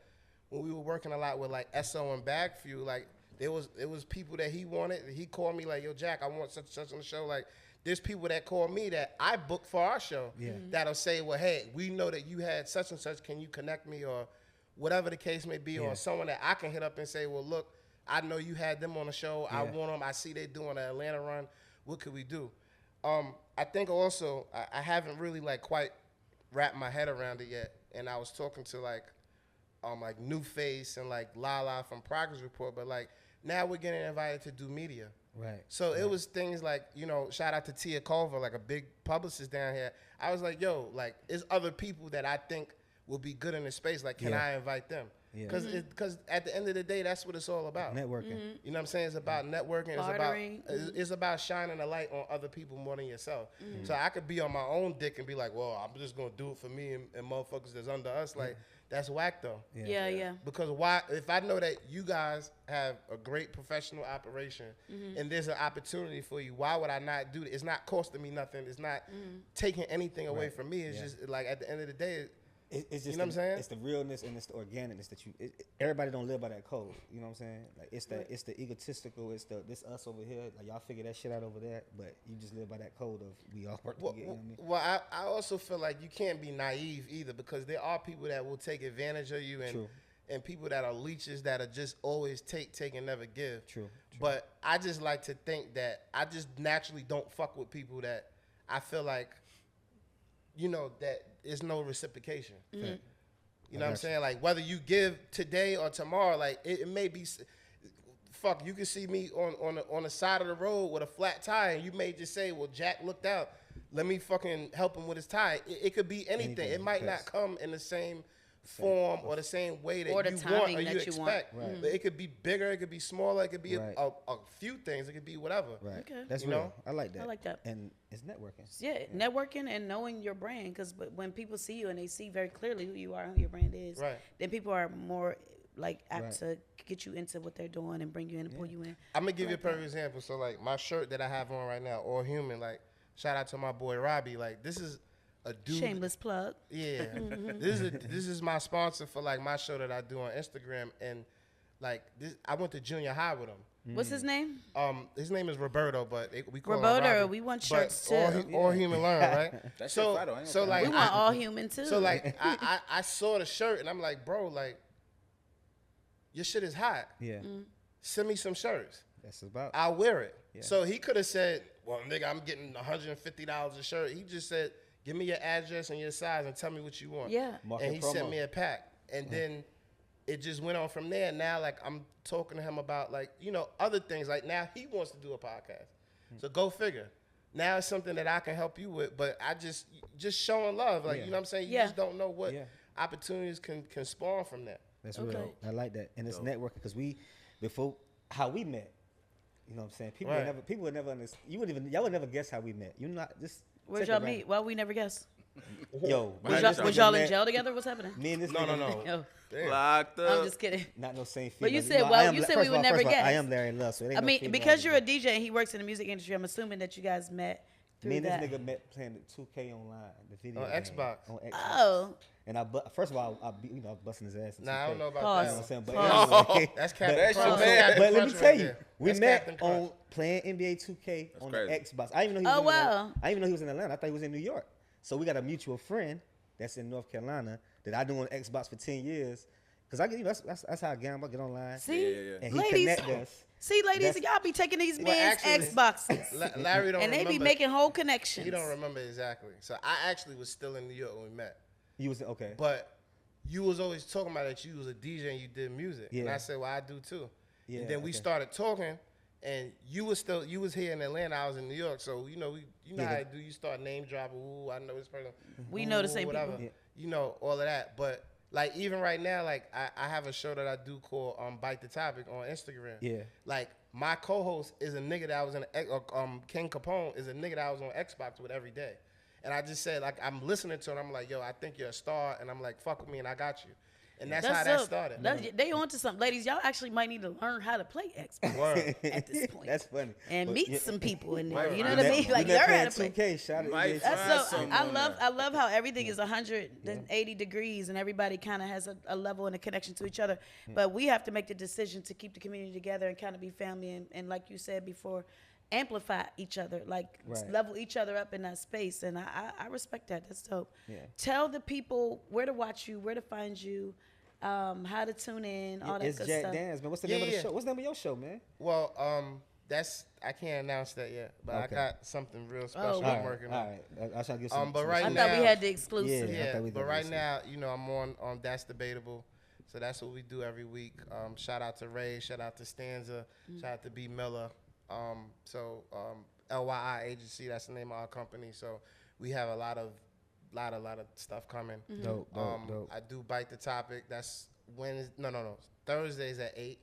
when we were working a lot with like SO and Bag Fuel, like it was people that he wanted. He called me like, yo, Jack, I want such and such on the show. Like there's people that call me that I book for our show that'll say, well, hey, we know that you had such and such. Can you connect me, or whatever the case may be, or someone that I can hit up and say, well, look, I know you had them on the show. I want them. I see they doing an Atlanta run. What could we do? I think also I haven't really like quite wrapped my head around it yet. And I was talking to like New Face and like Lala from Progress Report, but like now we're getting invited to do media. Right. So it was things like, you know, shout out to Tia Culver, like a big publicist down here. I was like, yo, like there's other people that I think will be good in this space. Like, can I invite them? Because at the end of the day, that's what it's all about. Networking. You know what I'm saying? It's about networking. Bartering. It's about shining a light on other people more than yourself. So I could be on my own dick and be like, well, I'm just going to do it for me and motherfuckers that's under us. Like, that's whack, though. Yeah. Because why? If I know that you guys have a great professional operation and there's an opportunity for you, why would I not do it? It's not costing me nothing. It's not taking anything away from me. It's just like at the end of the day, It's just you know what I'm saying? It's the realness and it's the organicness that everybody don't live by that code. You know what I'm saying? Like it's the egotistical. It's this us over here. Like y'all figure that shit out over there, but you just live by that code of we all work together. You know what I mean? Well, I also feel like you can't be naive either, because there are people that will take advantage of you and people that are leeches that are just always take and never give. True. But I just like to think that I just naturally don't fuck with people that I feel like, you know, that there's no reciprocation. You know what I'm saying? Like whether you give today or tomorrow, like it may be, fuck, you can see me on the side of the road with a flat tire and you may just say, well, Jack looked out. Let me fucking help him with his tie. It could be anything. It might not come in the same form or the same way that Or the you want timing or you that you want. expect. But it could be bigger, it could be smaller, it could be a few things, it could be whatever. Right. Okay. That's You real. know? I like that. I like that. And it's networking. Yeah, networking and knowing your brand, because when people see you and they see very clearly who you are and who your brand is, then people are more like apt to get you into what they're doing and bring you in and pull you in. I'm gonna give you a perfect example. So like my shirt that I have on right now, All Human, like shout out to my boy Robbie. Like this is a dude. Shameless plug. Yeah. This is my sponsor for like my show that I do on Instagram, and like this, I went to junior high with him. What's his name? His name is Roberto, but we call him Roberto. Robbie. We want But shirts too. All Human Learn, right? That shit so fire though. I ain't so gonna like We want all human too. so like I saw the shirt and I'm like, bro, like your shit is hot. Yeah. Send me some shirts. That's about. I'll wear it. Yeah. So he could have said, well, nigga, I'm getting $150 a shirt. He just said, give me your address and your size and tell me what you want. Yeah. Market And he promo. sent me a pack. And then it just went on from there. Now, like, I'm talking to him about, like, you know, other things. Like, now he wants to do a podcast. So go figure. Now it's something that I can help you with. But I just showing love. Like, you know what I'm saying? You just don't know what opportunities can spawn from that. That's Okay. real. I like that. And it's networking because before how we met, you know what I'm saying? People would never understand. Y'all would never guess how we met. You not just. Where'd take y'all it right. meet? Well, we never guessed. Yo, Was y'all in jail together? What's happening? Me and this No. Oh, Locked up. I'm just kidding. Not no same female. But you know, said, I well, am you la- said first we of would all- never first of all, guess. I am Larry Love, so it ain't I no mean, female because you're a involved. DJ and he works in the music industry, I'm assuming that you guys met through Me and that. this nigga met playing the 2K online, the video On game, Xbox. On Xbox. Oh, And first of all, I was busting his ass. In Nah, 2K. I don't know about Pause. You know what I'm saying? But Pause. anyway, That's but- Captain That Crunch. shit That's bad. Captain But let me Crunch tell right you, there. we That's met Captain Crunch. on playing NBA 2K on the crazy. Xbox. I didn't even know he was Oh, in wow. I didn't even know he was in Atlanta. I thought he was in New York. So we got a mutual friend that's in North Carolina that I do on Xbox for 10 years. Cause that's how I gamble. I get online. see, Yeah. And he ladies, connect us. see, ladies, That's- y'all be taking these Well, men's actually- Xboxes, Larry don't and they remember. be making whole connections. He don't remember exactly. So I actually was still in New York when we met. You was okay. But you was always talking about that you was a DJ and you did music. And Yeah. I said, well, I do too. Yeah, And then we okay. started talking, and you was here in Atlanta. I was in New York. So, you know, how I do. You start name dropping. Ooh, I know this person. We know the Ooh, same whatever. people. Yeah. You know, all of that. But, like, even right now, like, I have a show that I do called Bite the Topic on Instagram. Yeah. Like, my co-host is a nigga that was in King Capone is a nigga that I was on Xbox with every day. And I just said, like, I'm listening to it. I'm like, yo, I think you're a star. And I'm like, fuck with me and I got you. And that's how that dope. started. They on to something. Ladies, y'all actually might need to learn how to play Xbox Word. at this point. That's funny. And But meet some people in there. Right, You know right. what I mean? Like, learn how to play. 2K, shout out Might to find That's so, something I on love there. I love how everything is 180 degrees and everybody kind of has a level and a connection to each other. But we have to make the decision to keep the community together and kind of be family and like you said before, amplify each other, like Right. level each other up in that space. And I respect that. That's dope. Yeah. Tell the people where to watch you, where to find you, how to tune in, all that It's good Jack stuff. Danz, man. What's the name of the Yeah. show? What's the name of your show, man? Well, I can't announce that yet, but Okay. I got something real special Oh, I'm working all on. right. I was trying to get some. But some right I shit. thought we now- had the exclusive. I Yeah, thought we but did right this. now, I'm on That's Debatable. So that's what we do every week. Shout out to Ray, shout out to Stanza, shout out to B Miller. LYI Agency, that's the name of our company. So we have a lot of stuff coming. Dope. I do Bite the Topic. That's Thursdays at 8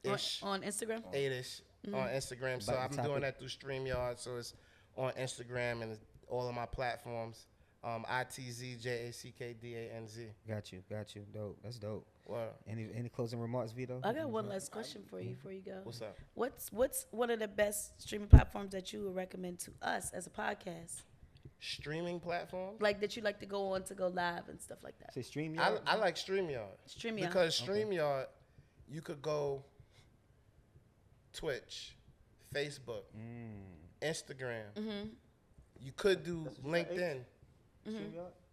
ish. On Instagram? 8ish on Instagram. So Bite the I'm Topic. doing that through StreamYard. So it's on Instagram and it's all of my platforms. ITZJACKDANZ. Got you. Dope. That's dope. What? Any closing remarks, Vito? I got one last question for you before you go. What's up? What's one of the best streaming platforms that you would recommend to us as a podcast? Streaming platform? Like that you like to go on to go live and stuff like that. Say stream. I like StreamYard. StreamYard. Because StreamYard, you could go Twitch, Facebook, Instagram. You could do LinkedIn.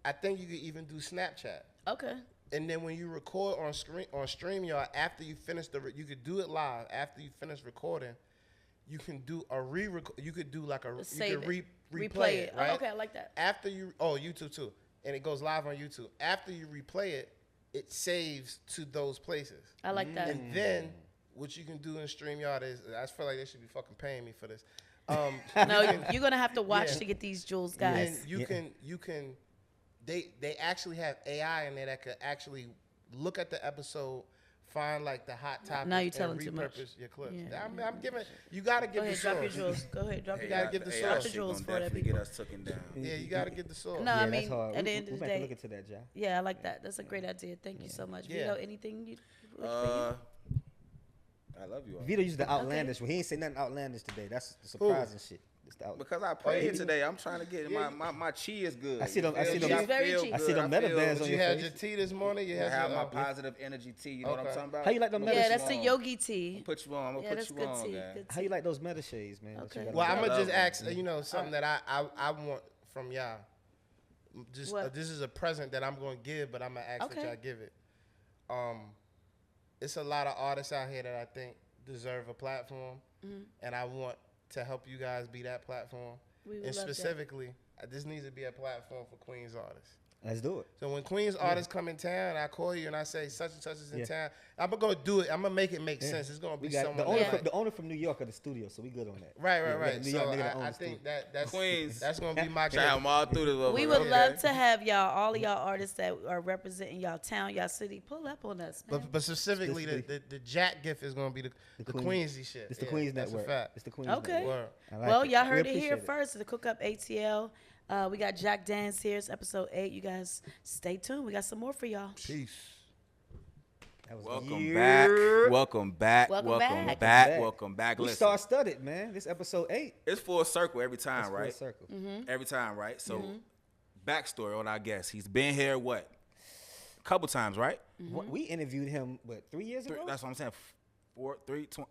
I think you could even do Snapchat. Okay. And then when you record on StreamYard, after you finish you could do it live. After you finish recording, you can do a you could do like Save you it. could replay it, right? Oh, okay, I like that. After YouTube too, and it goes live on YouTube. After you replay it, it saves to those places. I like that. And then what you can do in StreamYard is, I feel like they should be fucking paying me for this. No, you're gonna have to watch Yeah. to get these jewels, guys. And you can. They actually have AI in there that could actually look at the episode, find like the hot topics, Now you're and telling too much. repurpose your clips. Yeah. I'm giving. You gotta Go give ahead, the drop your source. jewels. Go ahead, drop You your gotta give the AI source. Drop the shit jewels gonna for that definitely people. get us taken down. Yeah, you gotta get the source. No, I that's mean, hard. at the We- end of we the might have to day, look into that, Jack. yeah, I like that. That's a great idea. Thank you so much. Yeah. Vito, anything you? I love you all. Vito used the outlandish. Well, he ain't say nothing outlandish today. That's the surprising shit. It's the Because I prayed today. I'm trying to get my chi is good. I see them- I You see feel them- me? She's very feel cheap. I see good. them meta feel- bands on You your had face. your tea this morning. You I had have your, my positive energy tea. You know what I'm Okay. talking about? How you like them I'ma meta put Yeah, you that's the on. yogi tea. Put you on. I'm Yeah, gonna that's put you good on, tea. gang. Good How you tea. like those meta shades, man? that you Okay. got Well, on? I'm gonna just love ask. Something that I want from y'all. Just What? this is a present that I'm gonna give, but I'm gonna ask Okay. that y'all give it. It's a lot of artists out here that I think deserve a platform, and I want to help you guys be that platform. We would And love that. specifically, this needs to be a platform for Queens artists. Let's do it. So when Queens artists come in town, I call you and I say such and such is in Yeah. town. I'm gonna go do it. I'm gonna make it make sense. It's gonna be We got someone. the owner, that, from, the owner from New York of the studio, so we good on that. right, Yeah, we got a right. New So York nigga that I owns the think studio. that's Queens. That's gonna be my Try them all through this. We would love to have y'all, all of y'all artists that are representing y'all town, y'all city, pull up on us, man. But specifically, the Jack gift is gonna be the Queens. Queensy shit. It's the Yeah, Queens that's Network. A fact. It's the Queens Okay. Network. Word. I like Well, it. y'all We heard it here appreciate first. The Cook Up ATL. We got Jack Danz here. It's episode 8. You guys stay tuned. We got some more for y'all. Peace. That was Welcome back. Welcome back. Welcome Welcome back. back. Welcome back. We Listen, star studded, man. This episode 8. it's full circle every time, It's full right? circle. Every time, right? So, backstory on our guest. He's been here, what? A couple times, right? We interviewed him, 3 years ago? That's what I'm saying.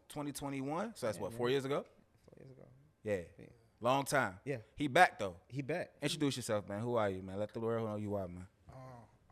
2021. So that's what, 4 years ago? 4 years ago. Yeah. Long time. Yeah. He back, though. He back. Introduce yourself, man. Who are you, man? Let the world know you are, man.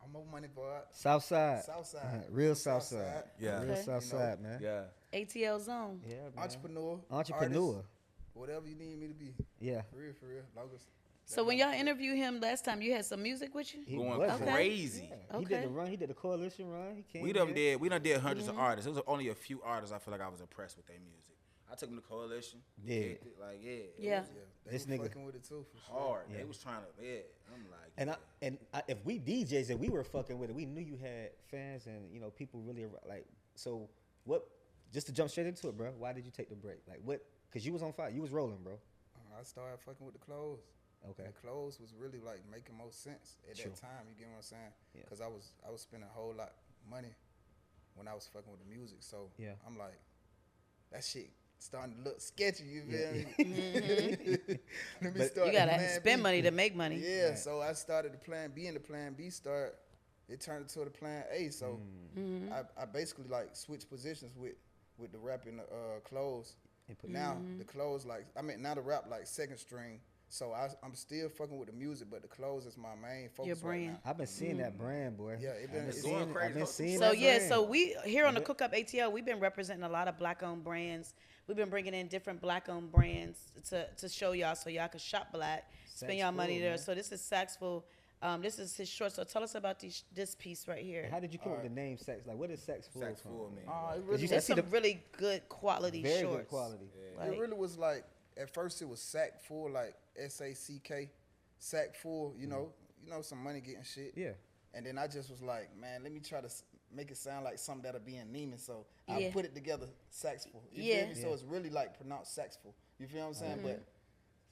I'm a money boy. Southside. Southside. Real Southside. Yeah. Real Okay. Southside, man. Yeah. ATL Zone. Yeah, man. Entrepreneur. Entrepreneur. Artist, whatever you need me to be. Yeah. For real, for real. Long as So when y'all interviewed him last time, you had some music with you? He Going was, Okay. crazy. Yeah. He Okay. did the run. He did the coalition run. He came. We done here. did hundreds of artists. It was only a few artists I feel like I was impressed with their music. I took them to Coalition. Yeah. kicked it, like, it Yeah. was they This were nigga- fucking with it too, for sure. hard. Yeah. They was trying to, I'm like, If we DJs and we were fucking with it, we knew you had fans and people really like. So what? Just to jump straight into it, bro. Why did you take the break? Like what? Cause you was on fire. You was rolling, bro. I started fucking with the clothes. Okay. And the clothes was really like making more sense at True. that time. You get what I'm saying? Yeah. Because I was spending a whole lot of money when I was fucking with the music. So Yeah. I'm like, that shit starting to look sketchy. You feel Yeah. me? Let me But start. You gotta Plan spend B. money to make money. Yeah. Right. So I started the plan B, and the plan B start. It turned into the plan A. So Mm. I basically like switched positions with the rap and the clothes. And put- Now the clothes now the rap like second string. So I'm still fucking with the music, but the clothes is my main focus. Your right brand. now. I've been seeing that brand, boy. Yeah, it been- I've it's seeing going it. crazy. I've been seeing So that yeah, brand. so we here on the Cook Up ATL, we've been representing a lot of black-owned brands. We've been bringing in different black-owned brands to show y'all, so y'all can shop black, spend y'all money Saxful, there. man. So this is Saxful. This is his short. So tell us about this piece right here. How did you come up with the name Sax? Like, what is Saxful? Saxful, from? man. It Cause really, you It's see some the really good quality very shorts. good quality. Like- it really was like at first it was Saxful, like SACK, Saxful. You know, some money getting shit. Yeah. And then I just was like, man, let me try to make it sound like something that'll be in Neiman. So I Yeah. put it together, Saxful. You Yeah. feel me? So it's really like pronounced Saxful. You feel what I'm saying? But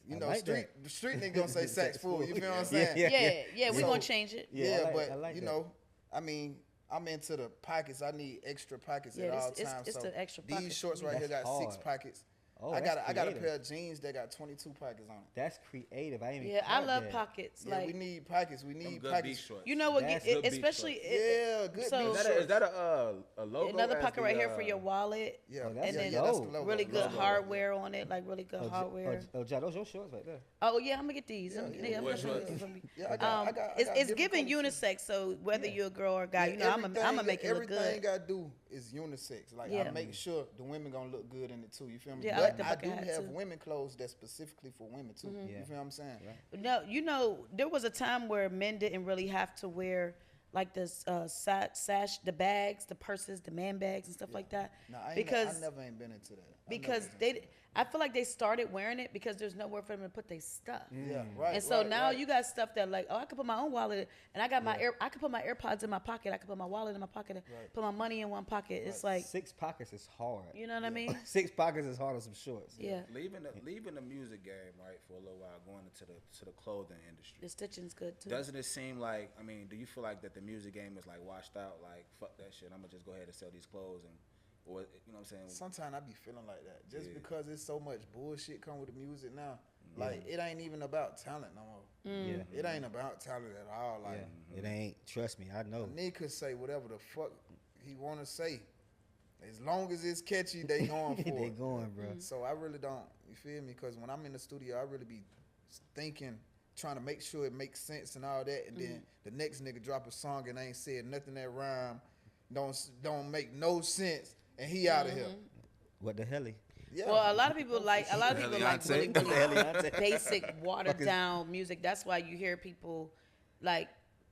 you I know, like that. the street nigga gonna say Saxful. You feel what I'm Yeah, saying? Yeah, we're So- gonna change it. Yeah, Yeah, I like- but I like you that. know, I mean, I'm into the pockets. I need extra pockets Yeah, at all it's times. the So extra these pockets. shorts right here That's got 6 hard. pockets. Oh, I that's got a creative. pair of jeans that got 22 pockets on it. That's creative. I ain't even Yeah, I caught love that. pockets. Yeah, like we need pockets. We Them need good pockets. beach shorts. you know what, That's good beach especially Yeah, good so- beach Is shorts. that a logo? another as pocket the, right here for your wallet. Yeah, Oh, that's And then that's the dope. logo. Really good Logo. hardware on it, like really good Oh, hardware. Ja, those your shorts right there. Oh yeah, I'm gonna get these. I'm yeah. gonna What show you shorts? for me. Yeah, I got It's different giving colors. unisex, so whether Yeah. you're a girl or a guy, Yeah, you know, I'm gonna make it look Everything good. I do is unisex. Like Yeah. I make sure the women gonna look good in it too. You feel me? Yeah, I but like the I bucket do hat, have too. women clothes that's specifically for women too. Yeah. You feel what I'm saying? No, you know, there was a time where men didn't really have to wear like the sash, the bags, the purses, the man bags and stuff like that, No, I because never ain't been into that. because I feel like they started wearing it because there's nowhere for them to put their stuff. Yeah, right. And so right, now right. you got stuff that like, oh, I could put my own wallet, and I got I could put my AirPods in my pocket, I could put my wallet in my pocket, Right. put my money in one pocket. It's like, 6 pockets is hard. you know what I mean? 6 pockets is hard on some shorts. Yeah. Leaving the music game, right, for a little while, going into the clothing industry. The stitching's good too. Doesn't it seem like, I mean, do you feel like that the music game is like washed out? Like, fuck that shit, I'm gonna just go ahead and sell these clothes or you know what I'm saying? Sometimes I be feeling like that just Yeah. because it's so much bullshit come with the music now. Like it ain't even about talent no more. Mm. Yeah. It ain't about talent at all. Like Yeah. It ain't. Trust me, I know. a nigga could say whatever the fuck he wanna say. As long as it's catchy, they going for They it. going, bro. So I really don't. You feel me? Because when I'm in the studio, I really be thinking, trying to make sure it makes sense and all that. And then the next nigga drop a song and ain't said nothing that rhyme, don't make no sense, and he out of here. What the hell? Yeah. Well, a lot of people like really, Beyonce. really basic, watered down music. That's why you hear people like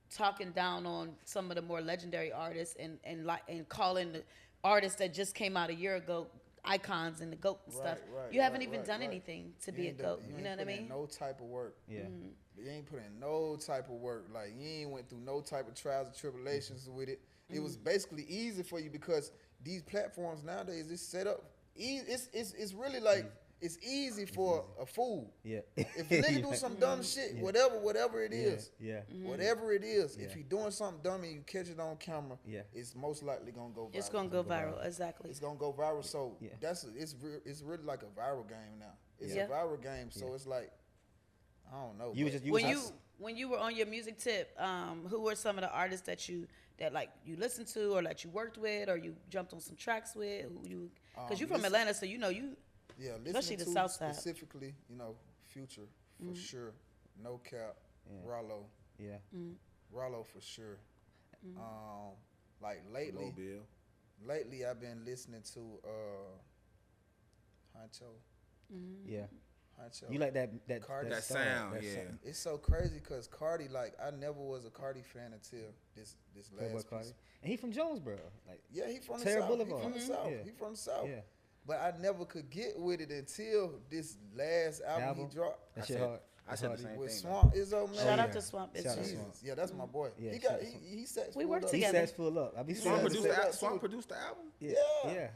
talking down on some of the more legendary artists and calling the artists that just came out a year ago icons and the GOAT and stuff. right, You haven't right, even right, done right. anything to You be a ain't done- GOAT. you You know ain't what I put in mean? no type of work. Yeah. You ain't put in no type of work. Like you ain't went through no type of trials and tribulations with it. It was basically easy for you because these platforms nowadays is set up. It's really like it's easy for a fool. Yeah. If a nigga do some dumb shit, whatever it is, Yeah. whatever it is, Yeah. if he doing something dumb and you catch it on camera, Yeah. it's most likely gonna go viral. It's gonna go viral, exactly. It's gonna go viral. So Yeah. it's really like a viral game now. It's Yeah. a viral game. So Yeah. it's like I don't know. You was but- just When you were on your music tip, who were some of the artists that you listened to or that you worked with or you jumped on some tracks with? Who you? Because you're from listen- Atlanta, so you know you. Yeah, Especially listening the to South Side. specifically, Future for sure, No Cap, Yeah. Rollo, Yeah. Rollo for sure. Like lately, Low bill. lately I've been listening to Huncho. Yeah. Huncho. You like that Cardi. That song, sound, that yeah. sound. It's so crazy because Cardi, like I never was a Cardi fan until this Playboy last Cardi. piece. And he from Jonesboro. Like, Yeah, he from the Terra South. Boulevard. He from the South. Yeah. He from the South. yeah. But I never could get with it until this last album he dropped. That I shit said- hard. I said the That's same hard. With thing. Swamp Izzo, man. Shout out yeah. to Swamp. Shout out to It's Swamp. Jesus. Yeah, that's my boy. Yeah, he shout got out to he, Swamp. he sets We full worked up. He together. sets full up. I be Swamp saying Swamp that produced shit. that the too. Swamp produced the album. Yeah. Yeah. Yeah.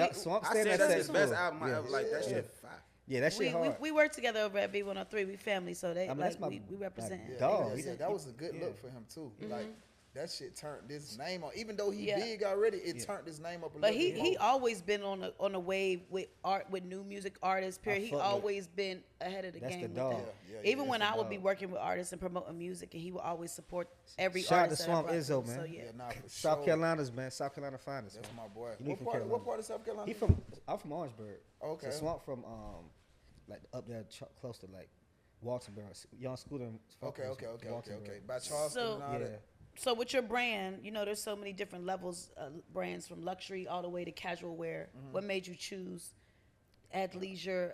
We- Swamp I stand said that that's sets his best full. album. Yeah. Like that Yeah. shit fire. Yeah, that shit hard. We work together over at B103. We family, so they that's my we represent. Yeah, dog. yeah, that was a good look for him too. Mm-hmm. Like that shit turned his name on. Even though he Yeah. big already, it turned his name up a But little bit. he always been on a wave with art, with new music artists. Period. He fuck with it. always been ahead of the That's game. the with dog. that. Yeah, Even yeah, when that's I the would be dog. working with artists and promoting music, and he would always support every Shout out artist. to that I Swamp rock Izzo, with. man. So Yeah, nah, for South sure. Carolina's, man. South Carolina finest. That's man. my boy. You What from part? Carolina. What part of South Carolina? I'm from Orangeburg. Okay. So Swamp from like up there close to like Walterboro. Young Scooter. Okay. Walterboro. By Charleston So- and all Yeah. that. So with your brand, you know, there's so many different levels, brands from luxury all the way to casual wear. What made you choose athleisure,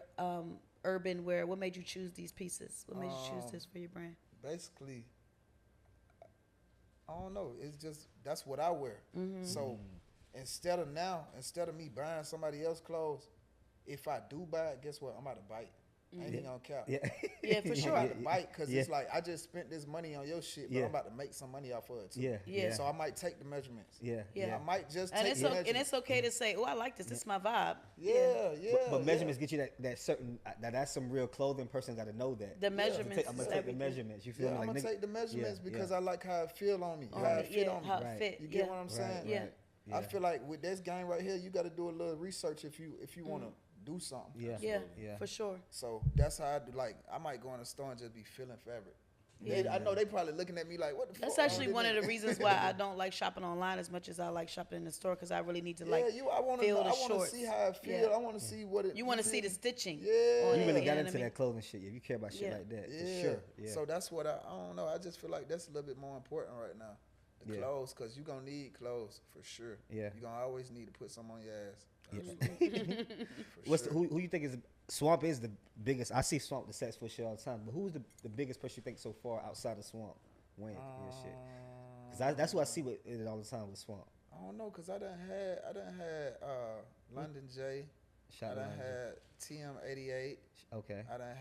urban wear? What made you choose these pieces? What made you choose this for your brand? Basically, I don't know. It's just that's what I wear. So instead of me buying somebody else's clothes, if I do buy it, guess what? I'm about to bite. I ain't even gonna cap. Yeah. Yeah, for sure. I'm about to bite because Yeah. it's like I just spent this money on your shit, but Yeah. I'm about to make some money off of it too. Yeah. Yeah. So I might take the measurements. Yeah. Yeah. I might just And take it's the and measurements. it's okay to say, "Oh, I like this. This is my vibe." Yeah. But measurements get you that certain that's some real clothing person got to know that. The measurements. I'm gonna is take the everything. measurements. You feel Yeah, me? I'm Like, gonna nigga- take the measurements yeah, because yeah. I like how it feel on me, On how it, it fit yeah, on me. how it Right. fit. You Yeah. get what I'm saying? Yeah. Yeah. I feel like with this game right here, you got to do a little research if you want to do something. Yeah. Yeah, Yeah. for sure. So that's how I do. Like I might go in the store and just be feeling fabric. Yeah. I know they probably looking at me like, what the That's fuck? actually one of the reasons why I don't like shopping online as much as I like shopping in the store, because I really need to like I want to feel know. the I want to shorts. see how it feel. Yeah. I want to see what it. you want to see the feel me? stitching. Yeah. on You it, really you got know into what I mean? that clothing shit. Yeah, you care about shit Yeah. like that. Yeah. For sure. Yeah. So that's what I don't know. I just feel like that's a little bit more important right now. The Yeah. clothes, because you're going to need clothes for sure. Yeah. You're going to always need to put some on your ass. What's who you think is Swamp is the biggest? I see Swamp the Saxful shit all the time, but who's the biggest person you think so far outside of Swamp? Wayne and shit. Because that's what I see with it all the time with Swamp. I don't know, because I done had London J. Shout I done out. had TM88. Okay. I done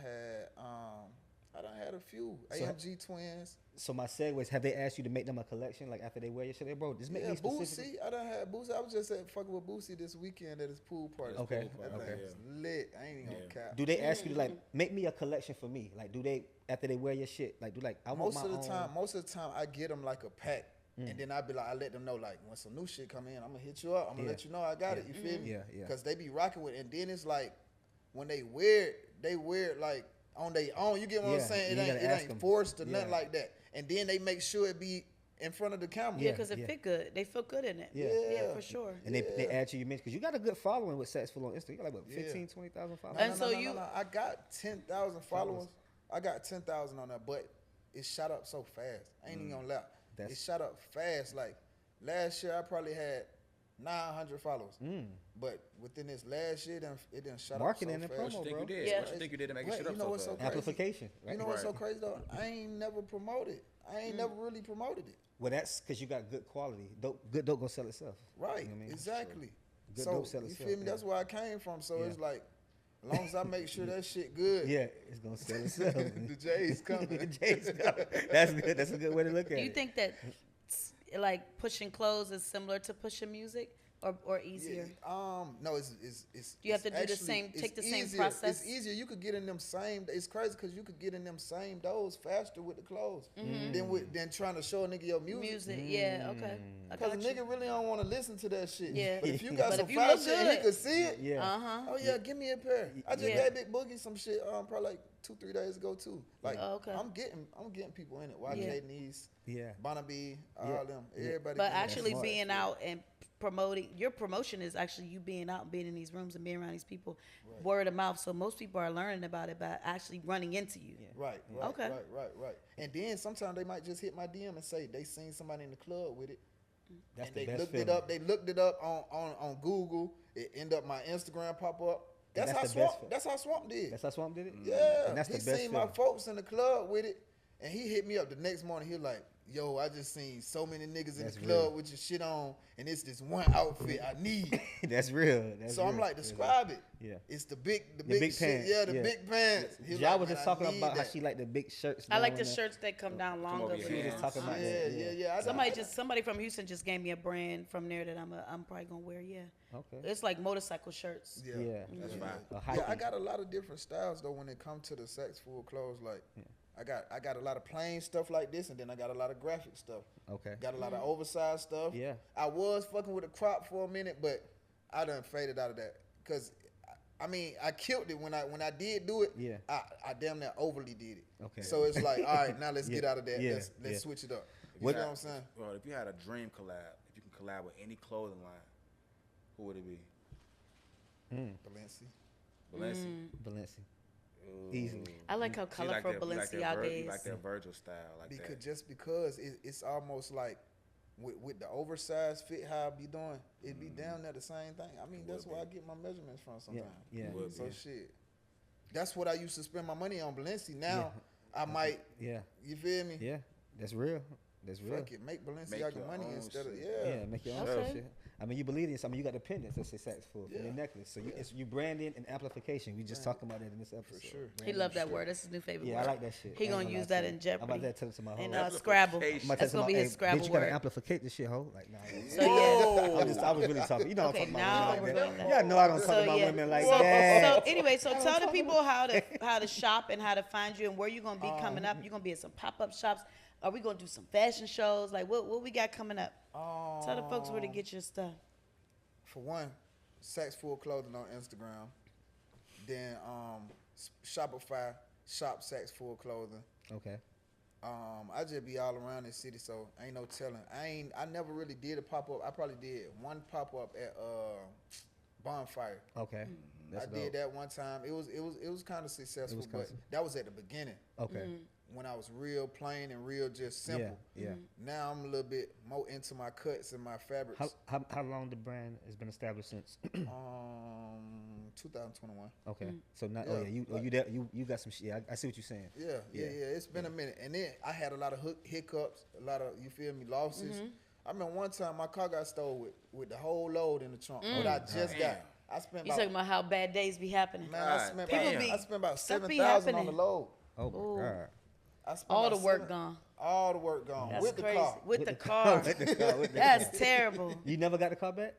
had a few So- AMG twins. So my segue is, have they asked you to make them a collection like after they wear your shit? Hey, bro, just make Yeah, me specific. Boosie. I done had Boosie. I was just fucking with Boosie this weekend at his pool party. Okay, That okay. thing was lit. I ain't even gonna cap. Do they ask you to like make me a collection for me? Like, do they after they wear your shit? Like, do like I want Most my of the own. time, I get them like a pack, and then I be like, I let them know like when some new shit come in, I'm gonna hit you up. I'm gonna let you know I got it. You feel me? Yeah, yeah. Because they be rocking with, it. And then it's like when they wear it like on their own. You get what I'm Yeah, saying? you It gotta ask ain't them. forced or Yeah. nothing like that. And then they make sure it be in front of the camera. Yeah, because it yeah. fit good. They feel good in it. Yeah. Yeah, for sure. And they add you your mention because you got a good following with Saxful on Instagram. You got like what, Yeah. 15, 20,000 followers. And so you- I got 10,000 followers. I got 10,000 on there, but it shot up so fast. I ain't even gonna lie. That's- It shot up fast. Like last year, I probably had 900 followers. But within this last year, it done shot Marketing up and so promo, fast. What you think bro. you did? Yeah. What you think you did to make Wait, it shit you up know so what's so fast? crazy? Amplification, right? You know what's so Right. crazy though? I ain't never promoted. I ain't never really promoted it. Well, that's because you got good quality. Good dope gonna sell itself. Right, You know what I mean? exactly. Good So dope sell you itself, feel me? yeah. That's where I came from. So Yeah. it's like, as long as I make sure that shit good, Yeah, it's gonna sell itself. the J's coming. The J's coming. That's good. That's a good way to look at Do you it. think that like pushing clothes is similar to pushing music or easier? No, it's Do you have to do the actually- same- it's take the same easier. process? It's easier. You could get in them same. It's crazy because you could get in them same doors faster with the clothes than trying to show a nigga your music. Yeah, okay. I Because a got you. nigga really don't want to listen to that shit. Yeah. But if you got But some if you fire look shit and he good- could see it, Yeah. Uh-huh. oh yeah, give me a pair. I just Yeah. gave Big Boogie some shit probably like 2-3 days ago too. Like Oh, okay. I'm getting people in it. YK Niece, Yeah. Bonnaby, all Yeah. them. Yeah. Everybody. But getting in actually it. being out and promoting, your promotion is actually you being out and being in these rooms and being around these people, word of mouth. So most people are learning about it by actually running into you. Right. Okay. Right. And then sometimes they might just hit my DM and say they seen somebody in the club with it. That's And the they best looked feeling. it up. They looked it up on Google. It ended up my Instagram pop up. That's, That's how the best Swamp. feeling. That's how Swamp did. That's how Swamp did it. Yeah. And that's He the best seen feeling. my folks in the club with it, and he hit me up the next morning. He was like, yo, I just seen so many niggas in That's the club real. with your shit on, and it's this one outfit I need. That's real. That's So I'm real. like, describe it. Yeah. It's the big big shit. pants, Yeah, the yeah. big pants. He Y'all like, was "Man, just I talking need about how that." she like the big shirts. I like down the there. shirts that come down longer. over with here. She was the just talking about Yeah, that. yeah. Somebody from Houston just gave me a brand from there that I'm probably gonna wear. Yeah, Okay. it's like motorcycle shirts. Yeah. That's Yeah. fine. Yeah, I got a lot of different styles though when it comes to the Saxful clothes. Like, I got a lot of plain stuff like this, and then I got a lot of graphic stuff. Okay. Got a lot of oversized stuff. Yeah. I was fucking with a crop for a minute, but I done faded out of that because, I mean, I killed it when I did do it. Yeah. I damn near overly did it. Okay. So it's like, all right, now let's Yeah. get out of that. Yeah. Let's Yeah. switch it up. You What- know what I'm saying? Well, if you had a dream collab, if you can collab with any clothing line, who would it be? Balenci. Balenci. Valencia. Ooh. Easily. I like how You colorful Balenciaga You like is. that Virgil style, like Because that. just because it's almost like with the oversized fit how I be doing, it be down there the same thing. I mean, that's where I get my measurements from sometimes. Yeah. Would So be. shit. That's what I used to spend my money on Balenci. Now I might, Yeah. you feel me? Yeah. That's real. That's real. Fuck it, make Make Balenciaga your money own instead of shit. Yeah, make your own Okay. shit. I mean, you believe in something. You got the pendants that say Saxful for Yeah. your necklace. So it's you branding and amplification. We just talking about that in this episode. sure. He Branding loved and that word. That's his new favorite Yeah, word. I like that shit. He I ain't gonna lie use to that you. in I'm Jeopardy. about to tell it to my whole. And life. Scrabble. I'm I'm about to That's tell gonna be my, his hey, Scrabble bitch, you gotta word. amplificate this shit, ho. Like, nah. So yeah. I was really talking. You know Okay, what I'm now talking we're about, going man. there. Y'all know I don't talk So, about yeah. women like So that. anyway, so tell the people how to shop and how to find you and where you're gonna be coming up. You're gonna be at some pop-up shops. Are we gonna do some fashion shows? Like what we got coming up? Tell the folks where to get your stuff. For one, Saxful Clothing on Instagram. Then Shopify, Shop Saxful Clothing. Okay. I just be all around this city, so ain't no telling. I never really did a pop up. I probably did one pop up at Bonfire. Okay. That's I dope. did that one time. It was kind of successful, but kinda- that was at the beginning Okay. when I was real plain and real just simple. Yeah. Now I'm a little bit more into my cuts and my fabrics. How long the brand has been established since? 2021. Okay. So now, Yeah. you got some shit. Yeah, I see what you're saying. Yeah. It's been a minute, and then I had a lot of hiccups, a lot of losses. I remember one time my car got stolen with the whole load in the trunk. What I just got, I spent You about talking about how bad days be happening? man, I God spent damn. about Stuff be 7,000 on happening. the load. Oh my Ooh. god. I spent All about the work 7 gone. All the work gone That's with the crazy. car. With the car. With the car, with the That's car. terrible. You never got the car back?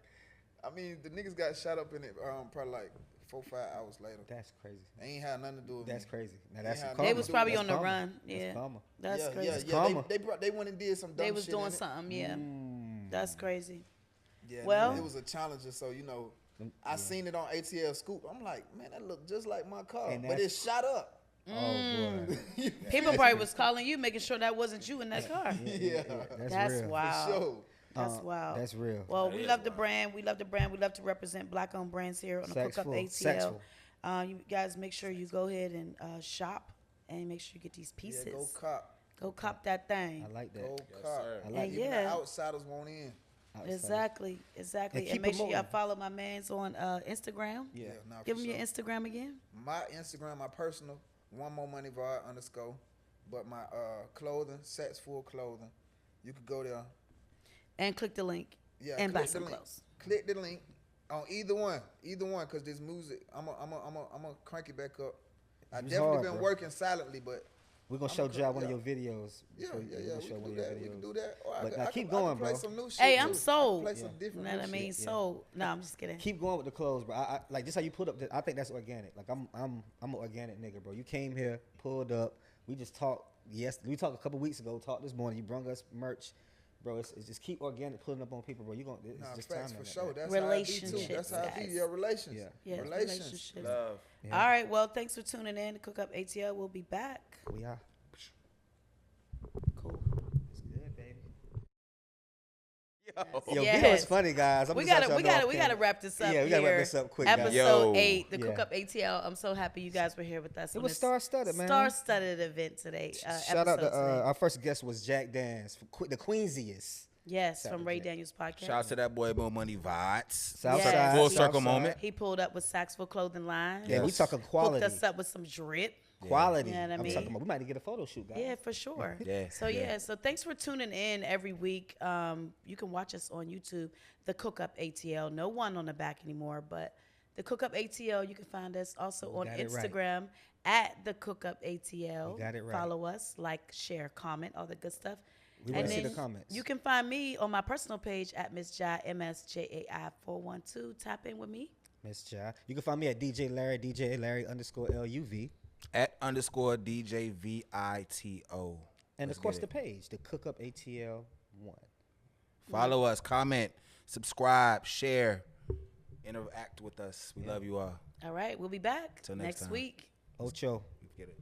I mean, the niggas got shot up in it probably like 4-5 hours later. That's crazy. They ain't had nothing to do with That's me. crazy. Now that's Yeah, some they They karma. was probably That's on the karma. run. That's Yeah. karma. That's crazy. Yeah, karma. they went and did some dumb They was shit doing in it. something, yeah. That's crazy. Yeah, Well- it was a challenger, so I seen it on ATL Scoop. I'm like, man, that look just like my car, And but that's- it shot up. Oh boy. People probably was calling you, making sure that wasn't you in that car. Yeah, That's real. wild. sure. That's wild. That's real. Well, That we is love the wild. brand. We love the brand. We love to represent black-owned brands here on the Cook Up Saxful. ATL. You guys make sure you go ahead and shop and make sure you get these pieces. Yeah, go cop. Go cop that thing. I like that. Go Yes, cop. sir. I like And it. Even yeah. the outsiders won't in. Outside. Exactly. And And keep make sure y'all promoting. follow my man's on Instagram. Yeah. Nah, Give for him your sure. Instagram again. My Instagram, my personal, one more money var _ but my clothing, Saxful Clothing. You could go there. And click the link. Yeah, And buy click the some link. clothes. Click the link on either one, cause this music, I'm a crank it back up. I It's definitely hard, been bro. working silently, but We're gonna I'ma show cut- Ja one of yeah. your videos. yeah, before you- yeah, we're yeah. gonna We show can one do of your that. We can videos. do that. Or But I now could- keep I going, could play bro. some new shit Hey, too. I'm I could sold. play You some know different what I new mean? shit. So, no, I'm just kidding. Keep going with the clothes, bro. I like just how you put up. I think that's organic. Like I'm an organic nigga, bro. You came here, pulled up. We just talked. Yes, we talked a couple weeks ago. Talked this morning. You brung us merch, bro. It's just keep organic, pulling up on people, bro. You gonna it's Nah, just facts time for like sure. that. That's how I be too. Relationships, That's how I be. guys. Yeah, relations. Yeah. Yes, relations. relationships. Love. Yeah. All right. Well, thanks for tuning in to Cook Up ATL. We'll be back. We are. Cool. It's good, baby. Yo. Yo, Yes. you know it's funny, guys. I'm We just gotta, let we y'all know gotta, off we gotta camera. wrap this up. Yeah, we gotta wrap here. this up quick, guys. Episode Yo. 8, the Yeah. Cook Up ATL. I'm so happy you guys were here with us. It on was this star-studded, man. Star-studded event today. Shout out to episode today. our first guest was Jack Danz, the Queensiest. Yes, shout from out Ray to Jack. Daniels podcast. Shout out to that boy More Money Vibes. Southside, Yes. Full circle Southside. moment. He pulled up with Saxful Clothing Line. Yeah, we Yes. talking quality. Hooked us up with some drip. Quality. You know what I I'm mean? talking about. We might get a photo shoot, guys. Yeah, for sure. Yeah, So so thanks for tuning in every week. You can watch us on YouTube, The Cook Up ATL. No one on the back anymore, but The Cook Up ATL. You can find us also on got it right. Instagram at The Cook Up ATL. You got it right. Follow us, like, share, comment, all the good stuff. We want to see the comments. You can find me on my personal page at Miss Jai, MSJAI412. Tap in with me. Miss Jai. You can find me at DJ Larry, DJ Larry _LUV. At _DJVITO. And Let's of course get the it. page, the Cook Up ATL 1. Follow us, comment, subscribe, share, interact with us. We love you all. All right, we'll be back Till next time. week. Ocho. Get it.